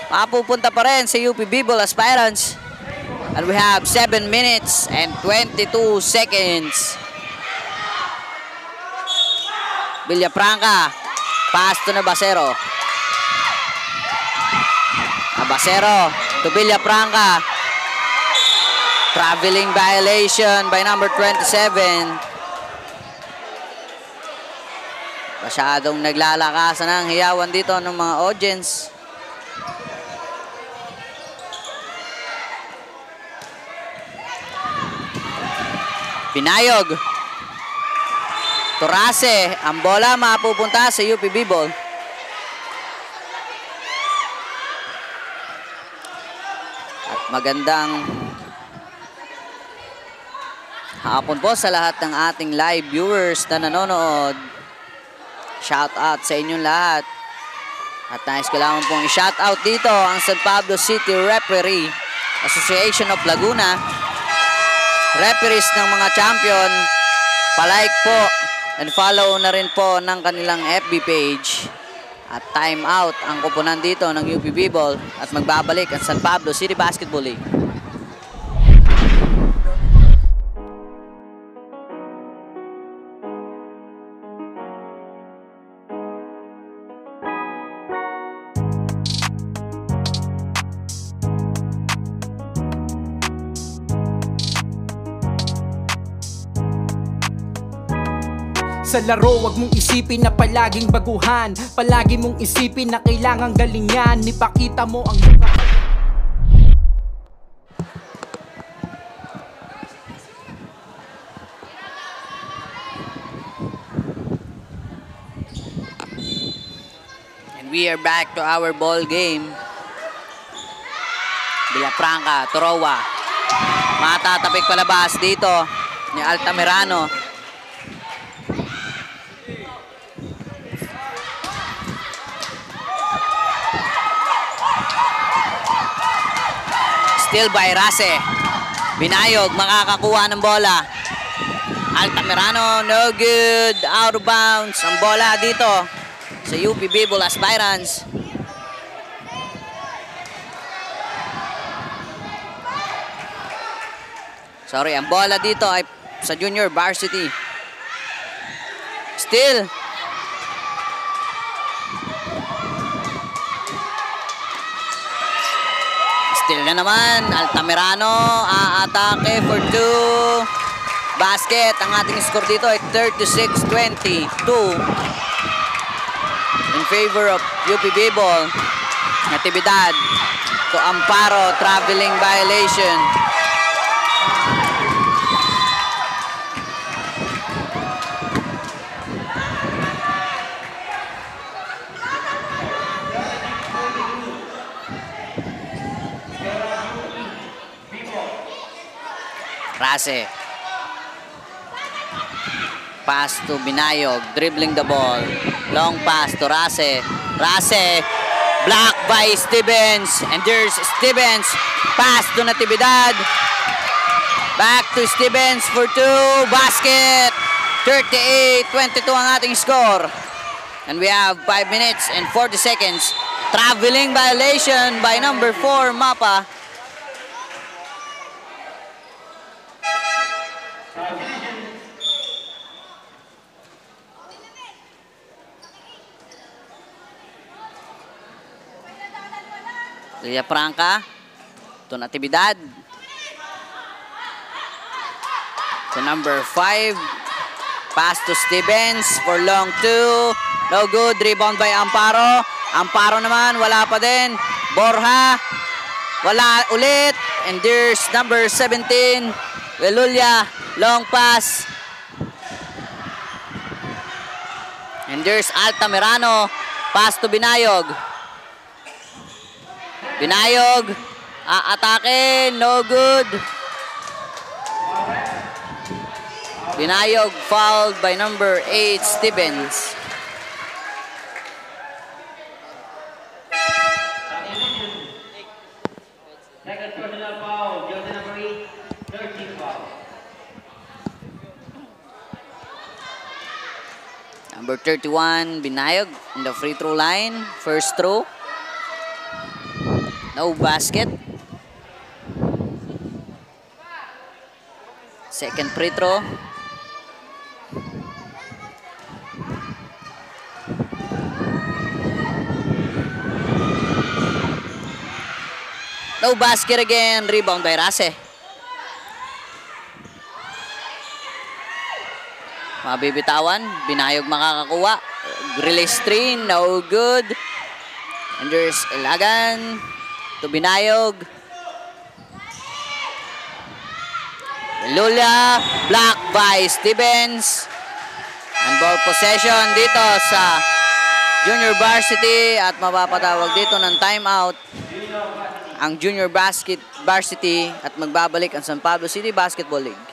mapupunta pa rin sa UP Bibol Aspirants. And we have 7 minutes and 22 seconds. Villafranca. Pass to Nabasero. Nabasero to Villafranca. Traveling violation by number 27. Masyadong naglalakasan ang hiyawan dito ng mga audience. Binayog. Torase. Ang bola mapupunta sa UP Bibol. At magandang hapon po sa lahat ng ating live viewers na nanonood. Shout out sa inyong lahat. At nais ko lamang pong i-shout out dito ang San Pablo City Referee Association of Laguna. Referees ng mga champion. Palike po and follow na rin po ng kanilang FB page. At time out ang kupunan dito ng UP Bibol at magbabalik ang San Pablo City Basketball League. Sa laro, wag mong isipin na palaging baguhan. Palagi mong isipin na kailangang galingan. Ipakita mo ang iyong And we are back to our ball game. Villafranca, Torowa. Matatapik palabas dito ni Altamirano. Still by Rase. Binayog, makakakuha ng bola. Altamirano, no good. Out of bounds. Ang bola dito sa UP Bibol Aspirants. Sorry, ang bola dito ay sa Junior Varsity. Still. Steal na naman. Altamirano aatake for 2. Basket. Ang ating score dito ay 36-22 in favor of UP Bibol. Natividad to Amparo. Traveling violation. Rase. Pass to Binayog, dribbling the ball. Long pass to Rase. Rase, blocked by Stevens. And there's Stevens. Pass to Natividad. Back to Stevens for 2. Basket. 38-22 ang ating score. And we have 5 minutes and 40 seconds. Traveling violation by number 4, Mapa. Villafranca to Natividad. To number 5. Pass to Stevens for long 2. No good. Rebound by Amparo. Amparo naman. Wala pa din. Borja. Wala ulit. And there's number 17. Velulia. Long pass. And there's Altamirano. Pass to Binayog. Binayog, atake, no good. Binayog fouled by number 8, Stevens. Second personal foul, Jose number 8, 13 foul. Number 31, Binayog in the free throw line, first throw. No basket. Second free throw. No basket again. Rebound by Rase. Mabibitawan. Binayog makakakuha. Release 3. No good. And there's Ilagan. To Binayog. Velulia, blocked by Stevens. And ball possession dito sa Junior Varsity at mapapatawag dito ng timeout ang Junior Varsity at magbabalik ang San Pablo City Basketball League.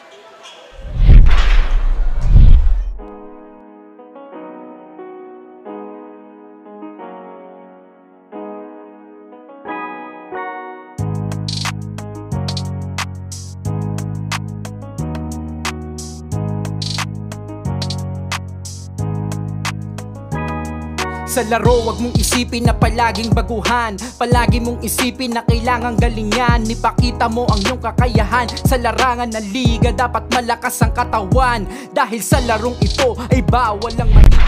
Sa laro, wag mong isipin na palaging baguhan. Palagi mong isipin na kailangang galingan. Ipakita mo ang iyong kakayahan. Sa larangan ng liga, dapat malakas ang katawan. Dahil sa larong ito ay bawal ang mahina.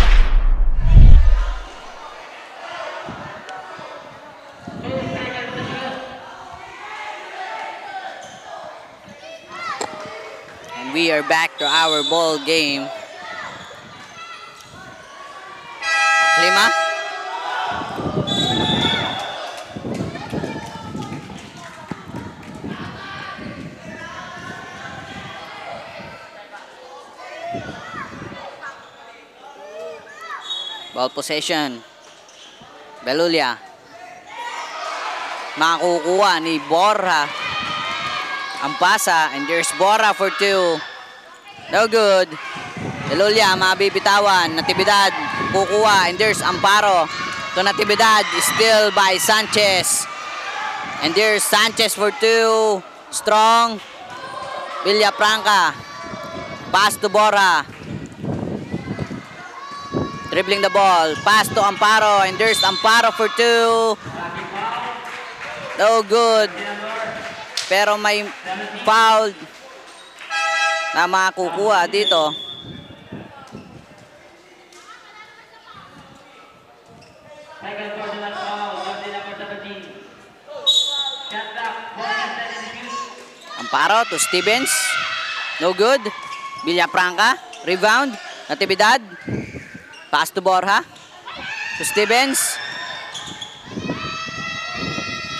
And we are back to our ball game. Lima. Ball possession. Velulia. Makukuha ni Borja. Ang pasa. And there's Borja for 2. No good. Velulia mabibitawan. Natividad. Kukuha, and there's Amparo to Natividad, still by Sanchez. And there's Sanchez for 2. Strong. Villafranca. Pass to Borja. Dribbling the ball. Pass to Amparo, and there's Amparo for 2. No good. Pero may foul na makukuha dito. Second personal foul, Jose number 17. Shot clock Amparo to Stevens. No good. Villafranca. Rebound. Natividad. Pass to Borja. To Stevens.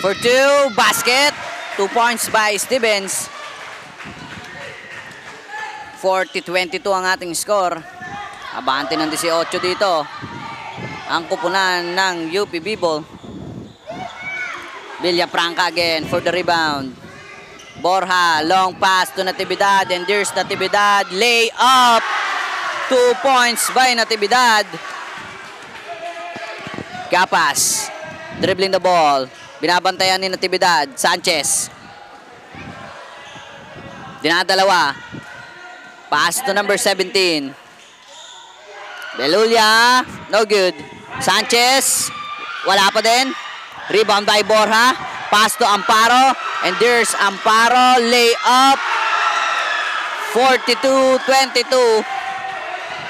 For 2. Basket. 2 points by Stevens. 40-22 ang ating score. Abante ng 18 dito. Ang kupunan ng UP Bibol. Villafranca again for the rebound. Borja, long pass to Natividad. And there's Natividad. Lay up. 2 points by Natividad. Capas. Dribbling the ball. Binabantayan ni Natividad. Sanchez. Dinadalawa. Pass to number 17. Belulia. No good. Sanchez. Wala pa din. Rebound by Borja. Pass to Amparo. And there's Amparo. Lay up. 42-22.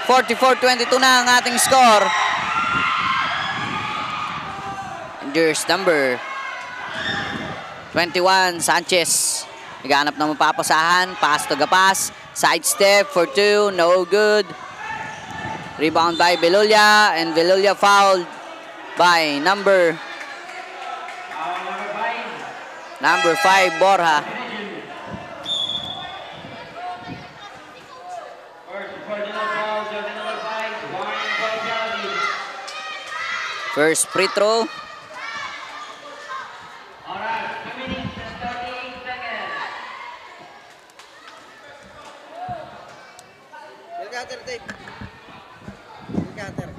44-22 na ang ating score. And there's number 21, Sanchez. Naghanap ng mapapasahan. Pass to Gapas. Side step for 2. No good. Rebound by Belulia. And Belulia fouled by number 5, Borja. First free throw. Alright, 2 minutes and 38 seconds. Cutter tape. Cutter.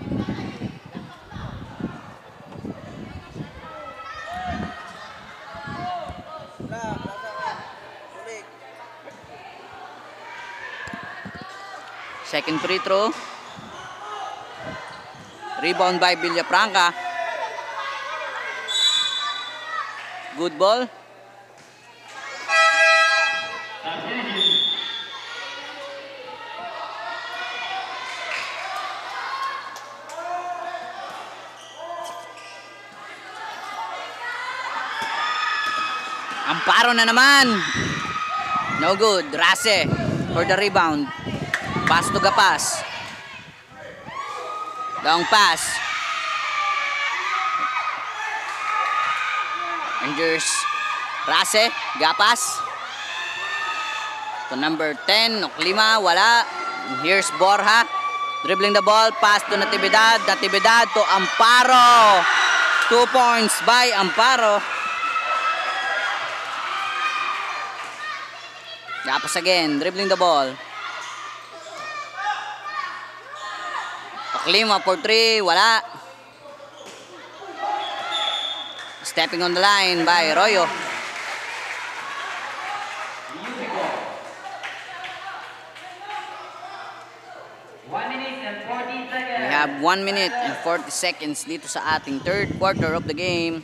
Second free throw. Rebound by Villafranca. Good ball. Amparo na naman. No good. Rase for the rebound. Pass to Gapas. Long pass. And there's Rase. Gapas. To number 10. Oklima. Wala. And here's Borja. Dribbling the ball. Pass to Natividad. Natividad to Amparo. 2 points by Amparo. Gapas again. Dribbling the ball. Oklima for 3. Wala. Stepping on the line by Royo. We have 1 minute and 40 seconds dito sa ating third quarter of the game.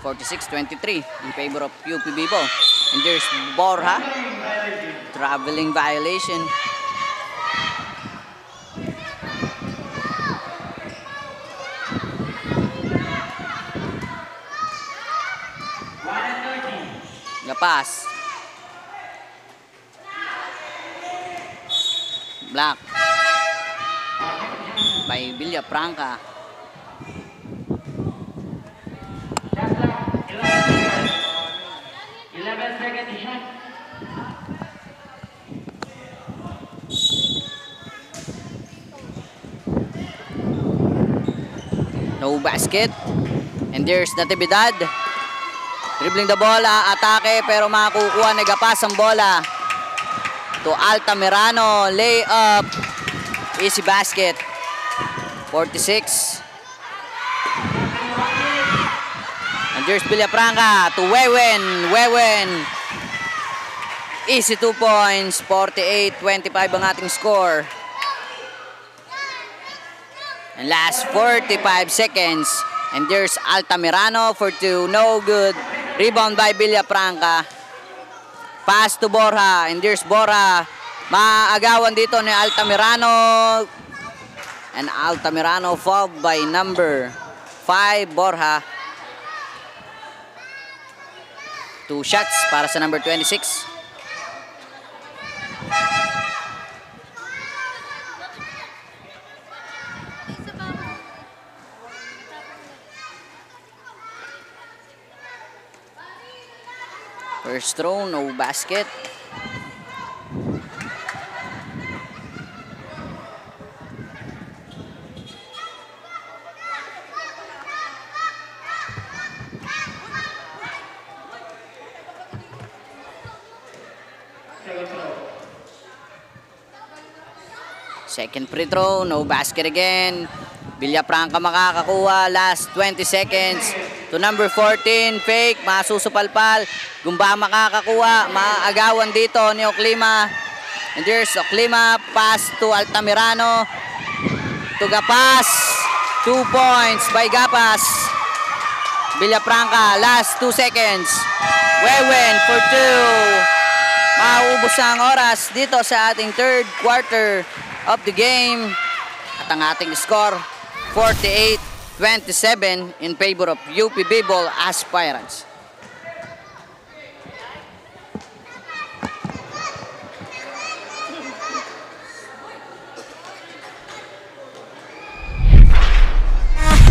46-23 in favor of UP Bibol. And there's Borja. Traveling violation. Gapas. Black. By Villafranca. No basket. And there's Natividad. Dribbling the bola, atake pero makakukuha, Gapas ang bola. To Altamirano, lay up. Easy basket. 46. And there's Villafranca to Wewen. Wewen. Easy 2 points. 48-25 ang ating score. And last 45 seconds. And there's Altamirano for 2. No good. Rebound by Villafranca. Pass to Borja. And there's Borja. Maagawan dito ni Altamirano. And Altamirano fouled by number 5, Borja. 2 shots para sa number 26. First throw, no basket. Second free throw, no basket again. Villafranca makakakuha, last 20 seconds. To number 14, fake, masusupalpal. Gumba makakakuha, maagawan dito ni Oclima. And there's Oclima, pass to Altamirano. To Gapas, 2 points by Gapas. Villafranca, last 2 seconds. Wewen for 2. Maubos ang oras dito sa ating third quarter of the game. At ang ating score, 48-27 in favor of UP Bibol Aspirants.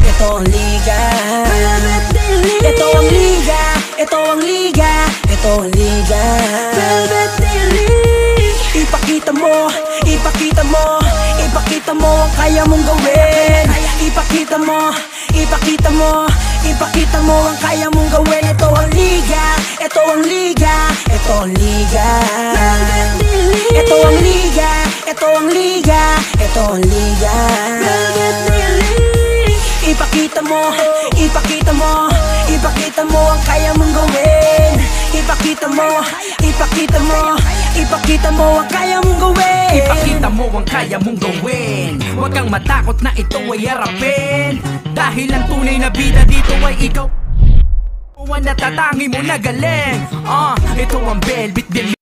Ito ang liga. Ito ang liga. Ito ang liga. Ito ang liga. Ipakita mo, ipakita mo, ipakita mo ang kaya mong gawin. Ipakita mo, ipakita mo, ipakita mo ang kaya mong gawin. Ito ang liga. Ito ang liga. Ito ang liga. Ito ang liga. Ito ang liga. Ito ang liga. Ipakita mo, ipakita mo, ipakita mo ang kaya mong gawin. Ipakita mo, ipakita mo, ipakita mo ang kaya mong gawin. Ipakita mo ang kaya mong gawin. Huwag kang matakot na ito ay harapin. Dahil ang tunay na bida dito ay ikaw ang natatangi mo na galing. Ito ang Velvet Del.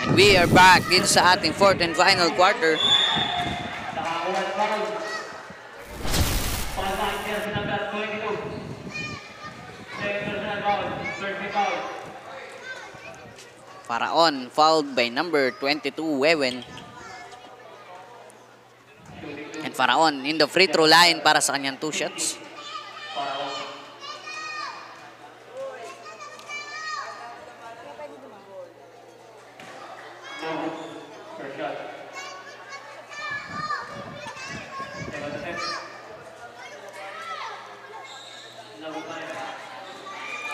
And we are back dito sa ating fourth and final quarter. Faraon fouled by number 22, Wewen. And Faraon in the free throw line para sa kanyang 2 shots.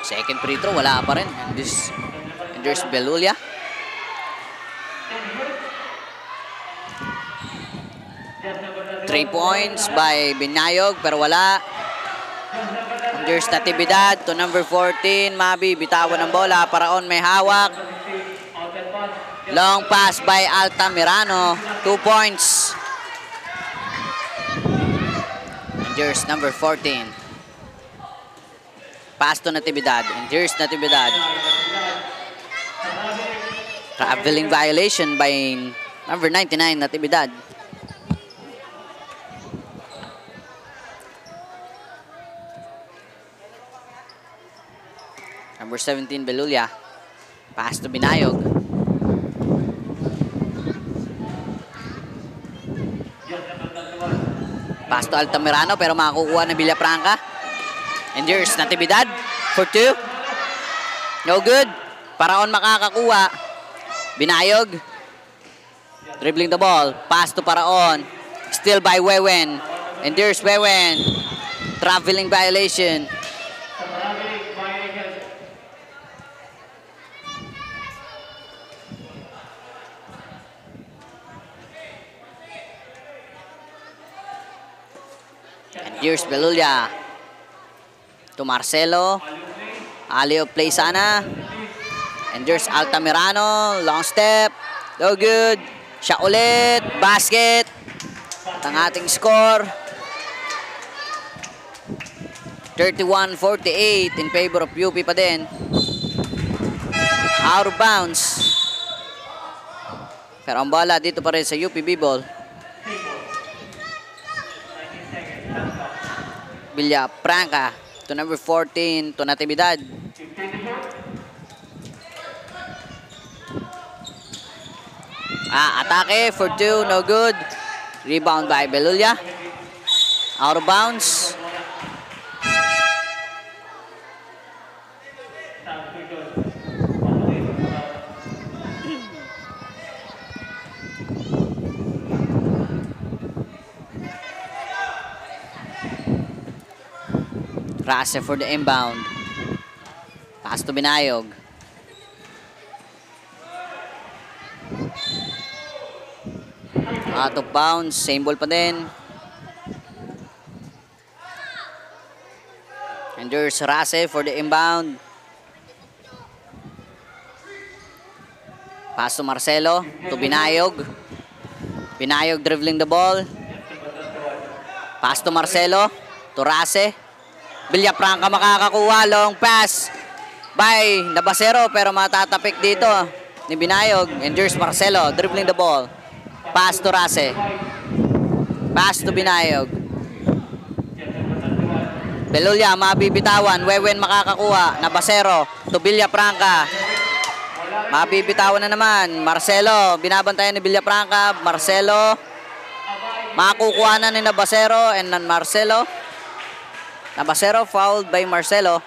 Second free throw, wala pa rin. And there's Belulia. Three points by Binayog, pero wala. And there's Natividad to number 14. Mabi, bitawan ng bola. Faraon may hawak. Long pass by Altamirano. 2 points. And there's number 14. Pass to Natividad. And here's Natividad. Traveling violation by number 99, Natividad. Number 17, Belulia. Pass to Binayog. Pass to Altamirano pero makakukuha na Villafranca. And there's Natividad for 2. No good. Faraon makakakuha. Binayog. Dribbling the ball. Pass to Faraon. Still by Wewen. And there's Wewen. Traveling violation. And here's Belulia. To Marcelo. Alio play sana. And there's Altamirano. Long step. No good. Siya ulit. Basket. At ang ating score. 31-48 in favor of UP pa din. Out of bounds. Pero ang bola dito pa rin sa UP Bibol. Villafranca to number 14 to Natividad. Atake for 2, no good. Rebound by Belulia. Out of bounds. Rase for the inbound. Pass to Binayog. Out of bounds. Same ball pa din. And there's Rase for the inbound. Pass to Marcelo. To Binayog. Binayog dribbling the ball. Pass to Marcelo. To Rase. Villafranca makakakuha. Long pass by Nabasero pero matatapik dito ni Binayog. And there's Marcelo dribbling the ball. Pass to Rase. Pass to Binayog. Belulia mabibitawan. Wewen makakakuha. Nabasero to Villafranca. Mabibitawan na naman. Marcelo. Binabantayan ni Villafranca. Marcelo. Makukuha na ni Nabasero and Marcelo. Nabasero fouled by Marcelo.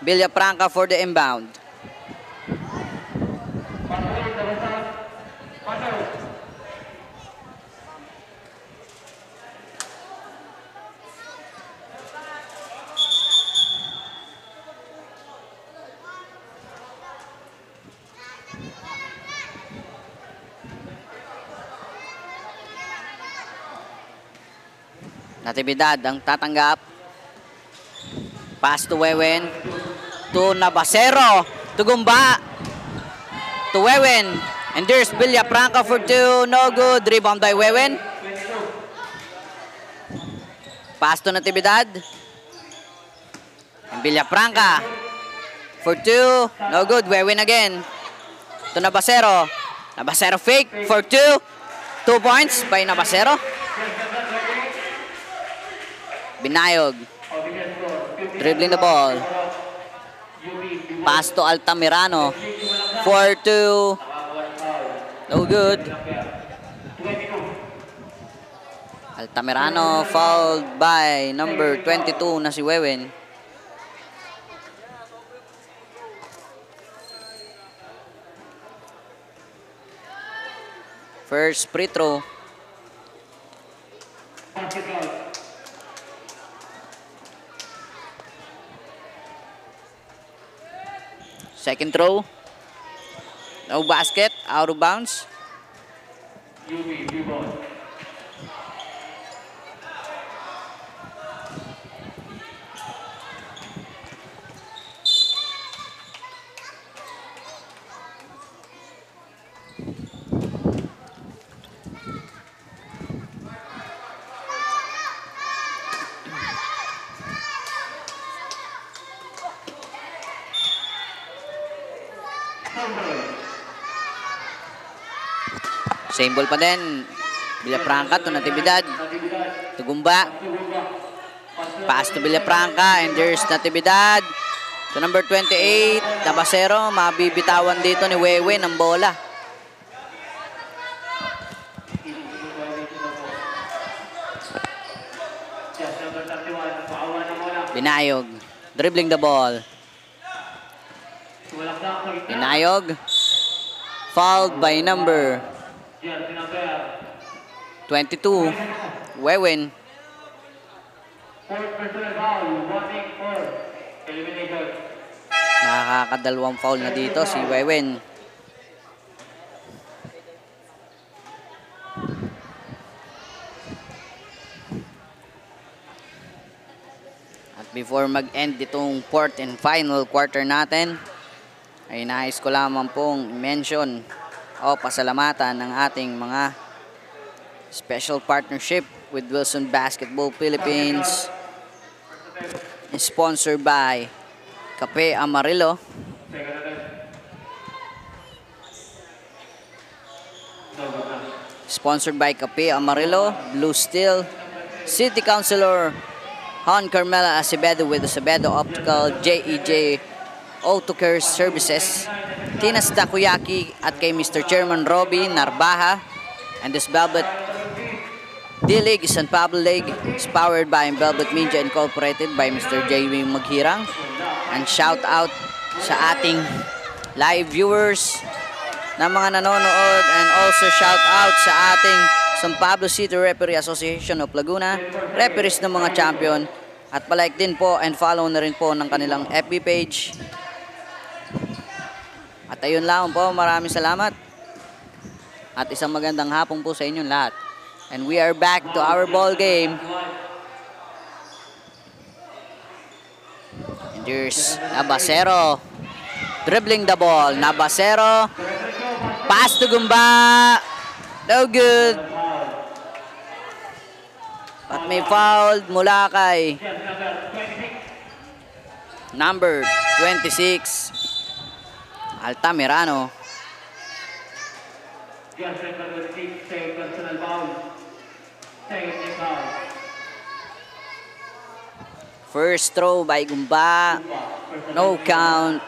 Villafranca for the inbound. Natividad ang tatanggap. Pass to Wewen. To Nabasero. To Gumba. To Wewen. And there's Villafranca for two. No good. Rebound by Wewen. Pass to Natividad. And Villafranca for two. No good. Wewen again. To Nabasero. Nabasero fake for two. 2 points by Nabasero. Binayog. Dribbling the ball. Pass to Altamirano. 4-2. No good. Altamirano fouled by number 22 na si Wewen. First free throw. Second throw. No basket. Out of bounds. Same ball pa din. Villafranca to Natividad. To Gumba. Pass to Villafranca and there's Natividad. To number 28, Nabasero. Mabibitawan dito ni Wewen ang bola. Binayog. Dribbling the ball. Binayog. Fouled by number 22, Wewen. Nakakadalawang foul na dito si Wewen. At before mag-end itong fourth and final quarter natin, ay nais ko lamang pong mention o pasalamatan ng ating mga special partnership with Wilson Basketball Philippines, sponsored by Cafe Amarillo, sponsored by Cafe Amarillo, Blue Steel, City Councilor Juan Carmela Acevedo with Acevedo Optical, JEJ Autocare Services, Tinas Takoyaki at kay Mr. Chairman Robbie Narbaha. And this Velvet D-League, San Pablo League, is powered by Velvet Media Incorporated by Mr. J.W. Maghirang. And shout out sa ating live viewers na mga nanonood, and also shout out sa ating San Pablo City Referee Association of Laguna, referees ng mga champion, at palike din po and follow na rin po ng kanilang FB page. At ayun lang po, maraming salamat. At isang magandang hapon po sa inyong lahat. And we are back to our ball game. And there's Nabasero dribbling the ball. Nabasero, pass to Gumba. No good. At may foul mula kay number 26. Altamirano. First throw by Gumba. No count.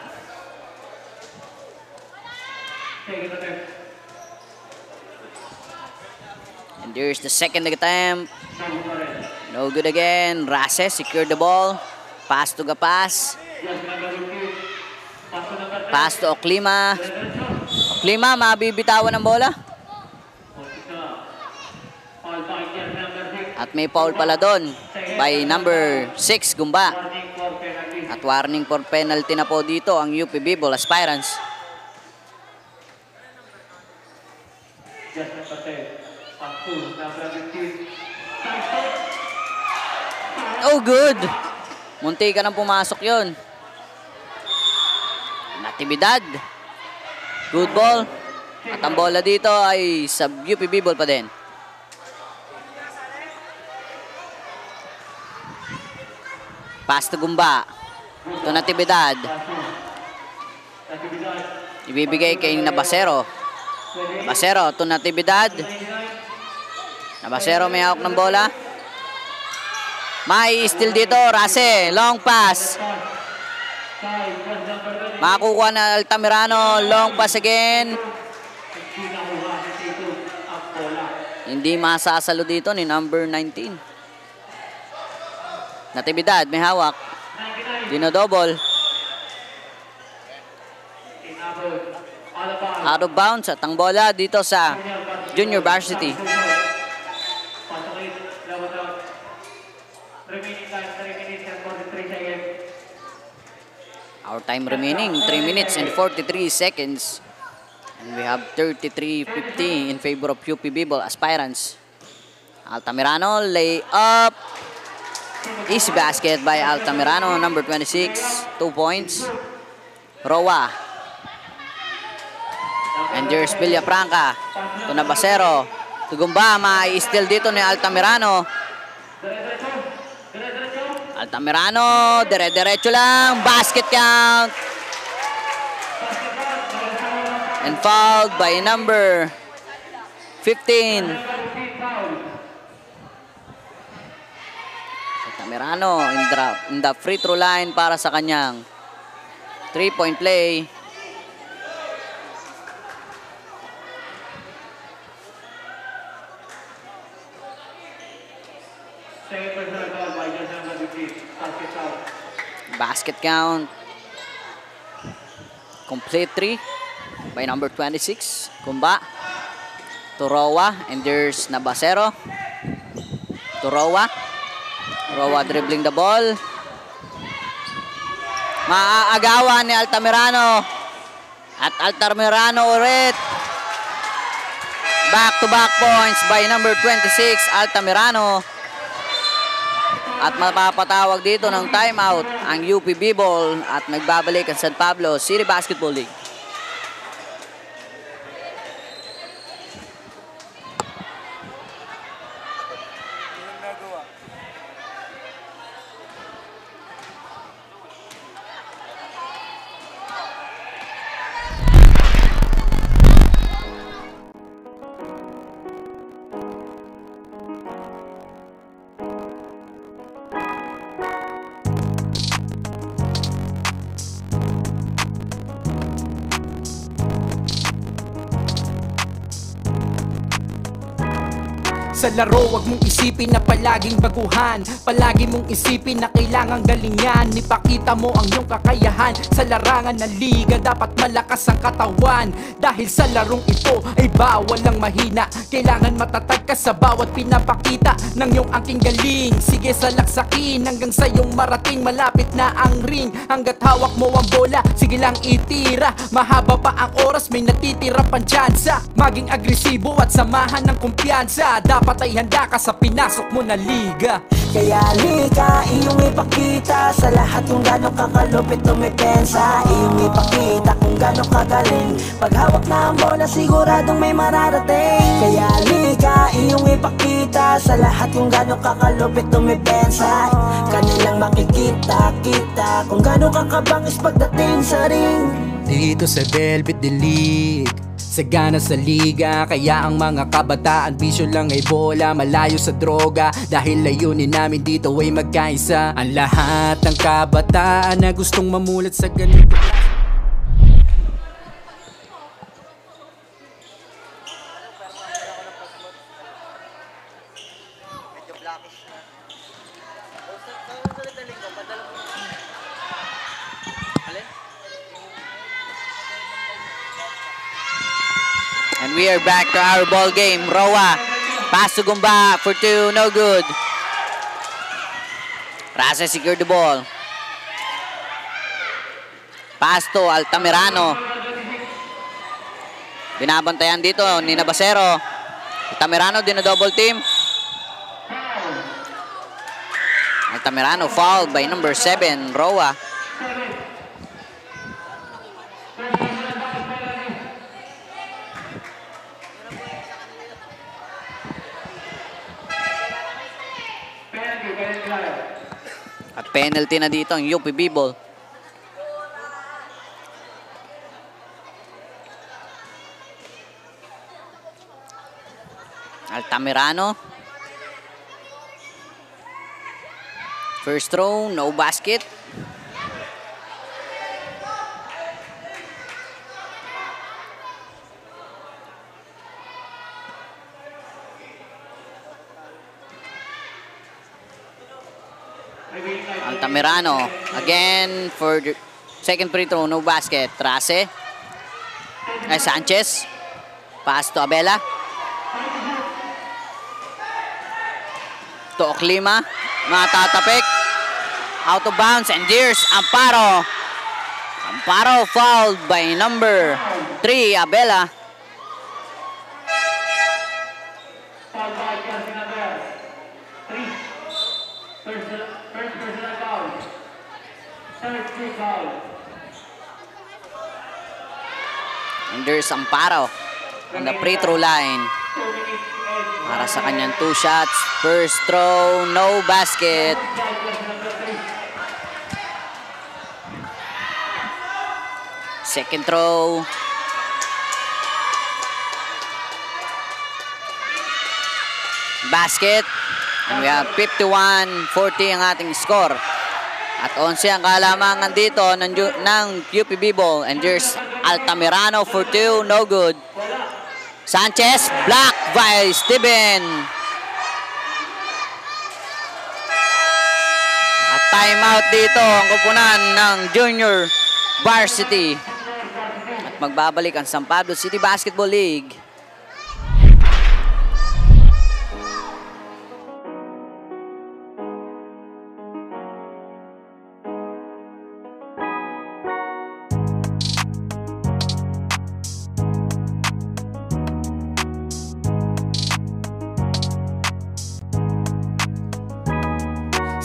And there's the second attempt. No good again. Rase secured the ball. Pass to Gapas. Pass to Oklima. Oklima, mabibitawan ng bola. At may foul pala doon by number 6, Gumba. At warning for penalty na po dito ang UP Bibol aspirants. Oh, good. Munti ka nang pumasok yon. Natividad. Good ball. At ang bola dito ay sa UP Bibol pa din. Pass to Gumba. Ito Natividad. Ibibigay kay Nabasero. Nabasero, ito Natividad. Nabasero may hawak ng bola. May steal dito, Rase, long pass. Makakuha na Altamirano, long pass again. Hindi masasalo dito ni number 19. Natividad, may hawak. Dinodouble. Out of bounds at ang bola dito sa Junior Varsity. Our time remaining, 3 minutes and 43 seconds. And we have 33-50 in favor of UP Bibol aspirants. Altamirano, lay up. Easy basket by Altamirano, number 26, 2 points. Roa. And there's Villafranca. To Nabasero. To Gumba, ma-steal dito ni Altamirano. Altamirano, dire-diretso lang. Basket count. And fouled by number 15. Altamirano in the free throw line para sa kanyang 3-point play. Basket count. Complete 3 by number 26, Gumba. To Roa, and there's Nabasero. To Roa. Roa dribbling the ball. Maaagawan ni Altamirano. At Altamirano ulit. Back-to-back points by number 26, Altamirano. At mapapatawag dito ng timeout ang UP Bibol at nagbabalik ang San Pablo City Basketball League. Sa laro, wag mong isipin na palaging baguhan. Palagi mong isipin na kailangang galingan. Ipakita mo ang iyong kakayahan. Sa larangan ng liga, dapat malakas ang katawan. Dahil sa larong ito ay bawal ang mahina. Kailangan matatag ka sa bawat pinapakita ng iyong aking galing. Sige, salaksakin hanggang sa iyong marating. Malapit na ang ring, hanggat hawak mo ang bola, sige lang itira. Mahaba pa ang oras, may natitira pang tsansa. Maging agresibo at samahan ng kumpiyansa. Dapat ay handa ka sa pinasok mo na liga. Kaya lika, iyong ipakita sa lahat kung gano'ng kakalupit tumipensa. Iyong ipakita kung gano'ng kagaling. Paghawak na ang bola, siguradong may mararating. Kaya lika, iyong ipakita sa lahat kung gano'ng kakalupit tumipensa. Kanilang makikita-kita kung gano'ng kakabangis pagdating sa ring. Dito sa Velvet League, sagana sa liga. Kaya ang mga kabataan, bisyo lang ay bola, malayo sa droga. Dahil layunin namin dito ay magkaisa. Ang lahat ng kabataan na gustong mamulat sa ganito. And we are back to our ball game. Roa, pass to Gumba for 2, no good. Rasa secured the ball. Pass to Altamirano. Binabantayan dito ni Nabasero. Altamirano din na double team. Altamirano fouled by number 7, Roa. At penalty na dito ang UP Bibol. Altamirano. First throw, no basket. Altamirano again for the second free throw, no basket. Trase ay Sanchez, pass to Abela, to Oklima, matatapik, out of bounds, and here's Amparo. Amparo fouled by number 3, Abela. And there's Amparo on the free throw line para sa kanyang 2 shots. First throw, no basket. Second throw, basket. And we have 51-40 ang ating score. At 11 ang kalamangan dito ng UP Bibol. And there's Altamirano for 2, no good. Sanchez, blocked by Steven. At timeout dito ang kupunan ng Junior Varsity. At magbabalik ang San Pablo City Basketball League.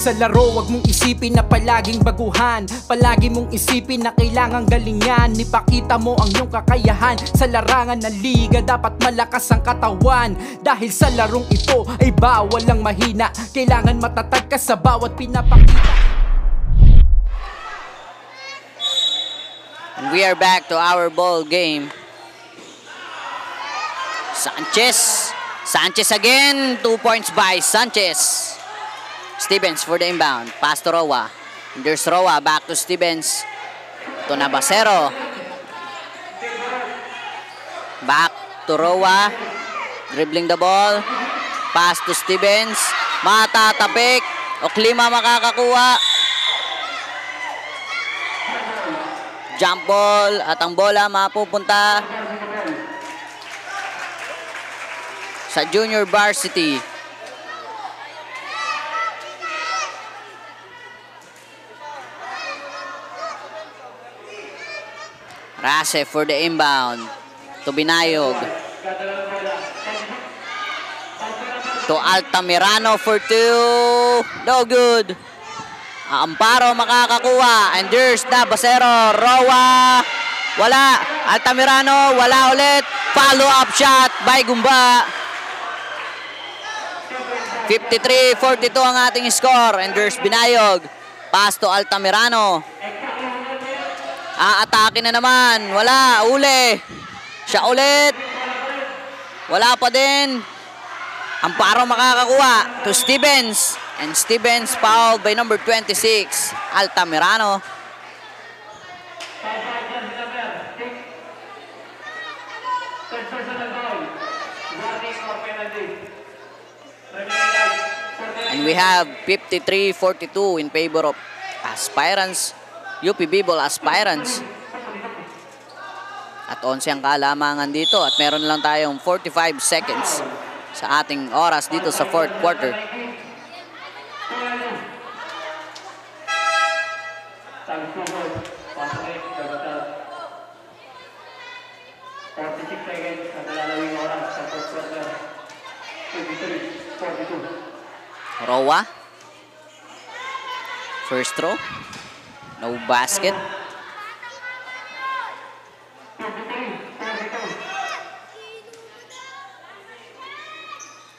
Sa laro, wag mong isipin na palaging baguhan. Palagi mong isipin na kailangang galingan. Ipakita mo ang iyong kakayahan. Sa larangan ng liga, dapat malakas ang katawan. Dahil sa larong ito ay bawal ang mahina. Kailangan matatag ka sa bawat pinapakita. And we are back to our ball game. Sanchez again. 2 points by Sanchez. Stevens for the inbound. Pass to Roa. And there's Roa. Back to Stevens. To Nabasero. Back to Roa. Dribbling the ball. Pass to Stevens. Matatapik. Oklima makakakuha. Jump ball at ang bola mapupunta sa Junior Varsity. Rase for the inbound. To Binayog. To Altamirano for 2. No good. Amparo makakakuha. And there's na Basero. Roa. Wala. Altamirano. Wala ulit. Follow-up shot by Gumba. 53-42 ang ating score. And there's Binayog. Pass to Altamirano. Aatake na naman. Wala. Uli. Siya ulit. Wala pa din. Amparo makakakuha to Stevens. And Stevens fouled by number 26, Altamirano. And we have 53-42 in favor of aspirants. UP Bibol aspirants. At 11 ang kalamangan dito at meron lang tayong 45 seconds sa ating oras dito sa fourth quarter. Roa. First throw. No basket.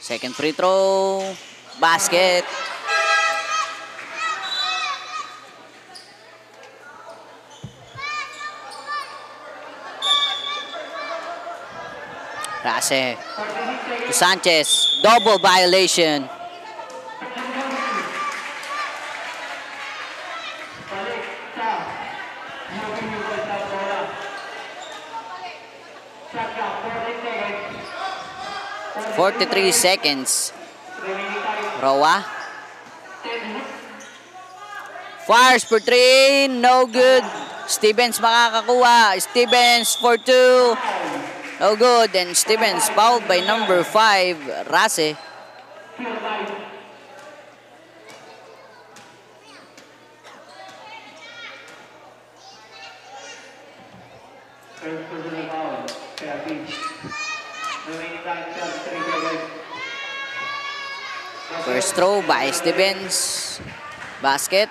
Second free throw. Basket. Rase to Sanchez. Double violation. .43 seconds. Roa. Fires for 3. No good. Stevens makakakuha. Stevens for 2. No good. And Stevens fouled by number 5, Rase. First throw by Stevens. Basket.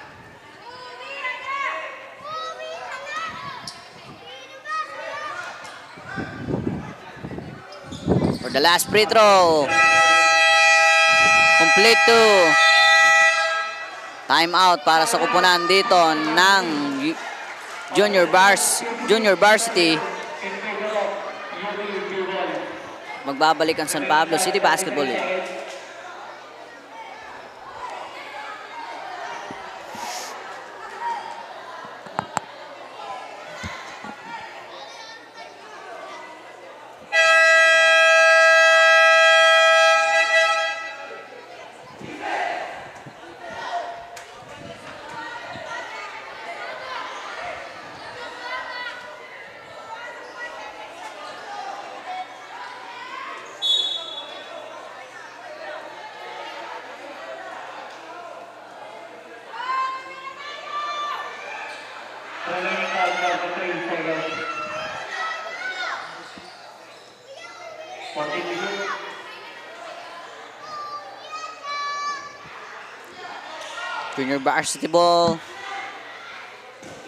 For the last free throw. Complete to. Time out para sa kupunan dito ng Junior Varsity. Magbabalik ang San Pablo City Basketball League. Junior Varsity ball.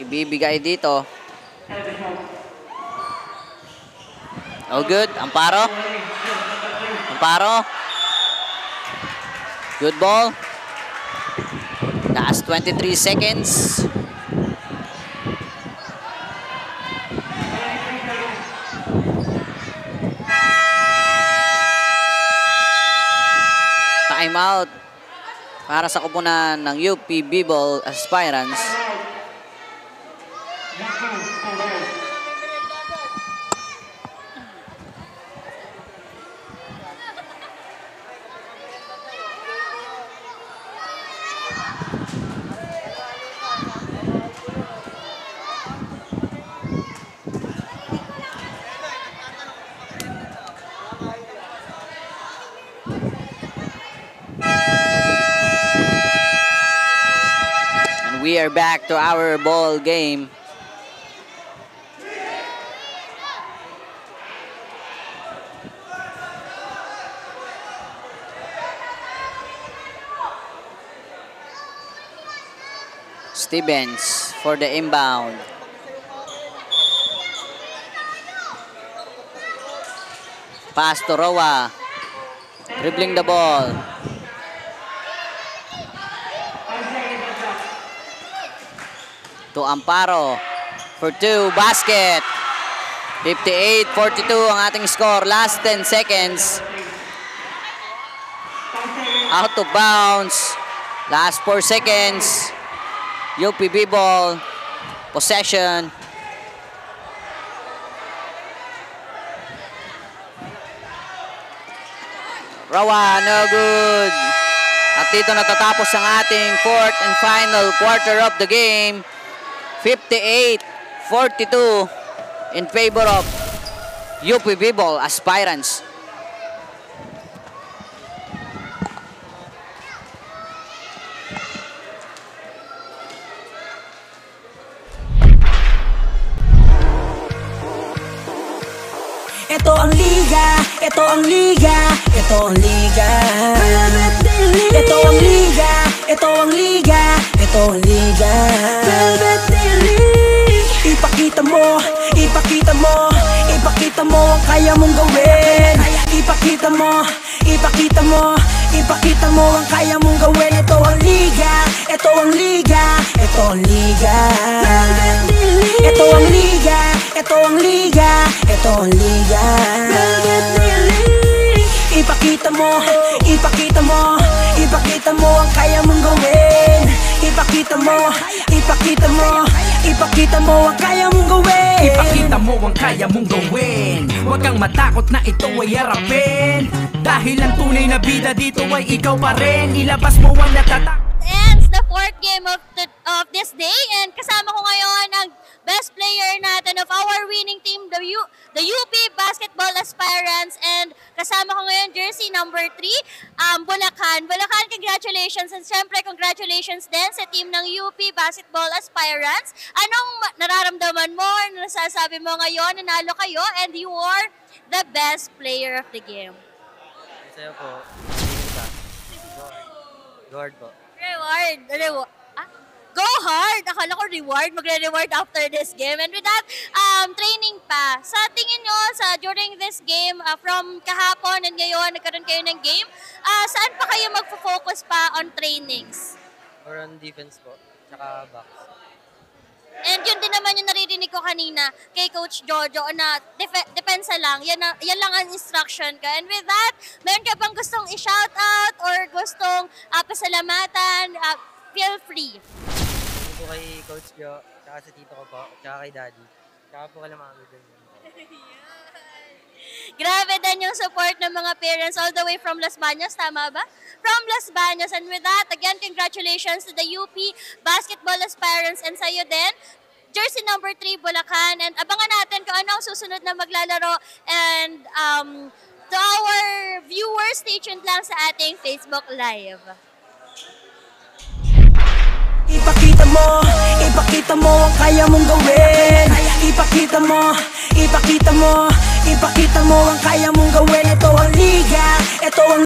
Ibibigay dito. Oh good. Amparo. Good ball. Last 23 seconds. Time out para sa kupunan ng UP Bibol aspirants. we are back to our ball game. Stevens for the inbound. Pass to Roa. Dribbling the ball. To Amparo for 2, basket. 58-42 ang ating score. Last 10 seconds. Out of bounds. Last 4 seconds. UPB ball. Possession. Rawa, no good. At dito natatapos ang ating 4th and final quarter of the game. 58-42 in favor of UPB ball aspirants. Ito ang liga, ito ang liga, ito ang liga. Ito ang liga, ito ang liga, ito ang liga. Ipakita mo, ipakita mo, ipakita mo ang kaya mong gawin. Ipakita mo, ipakita mo, ipakita mo ang kaya mong gawin. Ito ang liga, ito ang liga, ito ang liga. Ito ang liga, ito ang liga, ito ang liga. Ipakita mo, ipakita mo, ipakita mo ang kaya mong gawin. Ipakita mo, ipakita mo, ipakita mo ang kaya mong gawin. Ipakita mo ang kaya mong gawin. Huwag kang matakot na ito ay harapin. Dahil ang tunay na bida dito ay ikaw pa rin. Ilabas mo ang natatak. Ends the 4th game of this day, and kasama ko ngayon ang best player natin of our winning team, the UP Basketball Aspirants, and kasama ko ngayon jersey number 3, Bulacan. Bulacan, congratulations, and syempre congratulations din sa team ng UP Basketball Aspirants. Anong nararamdaman mo, nasasabi mo ngayon, nanalo kayo, and you are the best player of the game? Sa'yo po. Guard po. Reward. Go hard! Akala ko reward. Magre-reward after this game. And with that, training pa. Sa tingin nyo, during this game, from kahapon and ngayon, nagkaroon kayo ng game, saan pa kayo magfo-focus pa on trainings? Or on defense po. Tsaka box. And yun din naman yung naririnig ko kanina kay Coach Jojo na depensa lang. Yan lang ang instruction ka. And with that, meron ka bang gustong i-shoutout or gustong pasalamatan? Feel free. Ito po kay Coach Jo, tsaka sa tito ko po, tsaka kay Daddy. Tsaka po kay mga amigo niyo. Grabe din yung support ng mga parents all the way from Las Bañas, tama ba? From Las Bañas. And with that, again, congratulations to the UP Basketball Aspirants and sa'yo din. Jersey number 3, Bulacan. And abangan natin kung ano ang susunod na maglalaro. And to our viewers, stay tuned lang sa ating Facebook Live. Ipakita mo ang kaya mong gawin. Ipakita mo, ipakita mo, ipakita mo ang kaya mong gawin. Ito ang liga, ito ang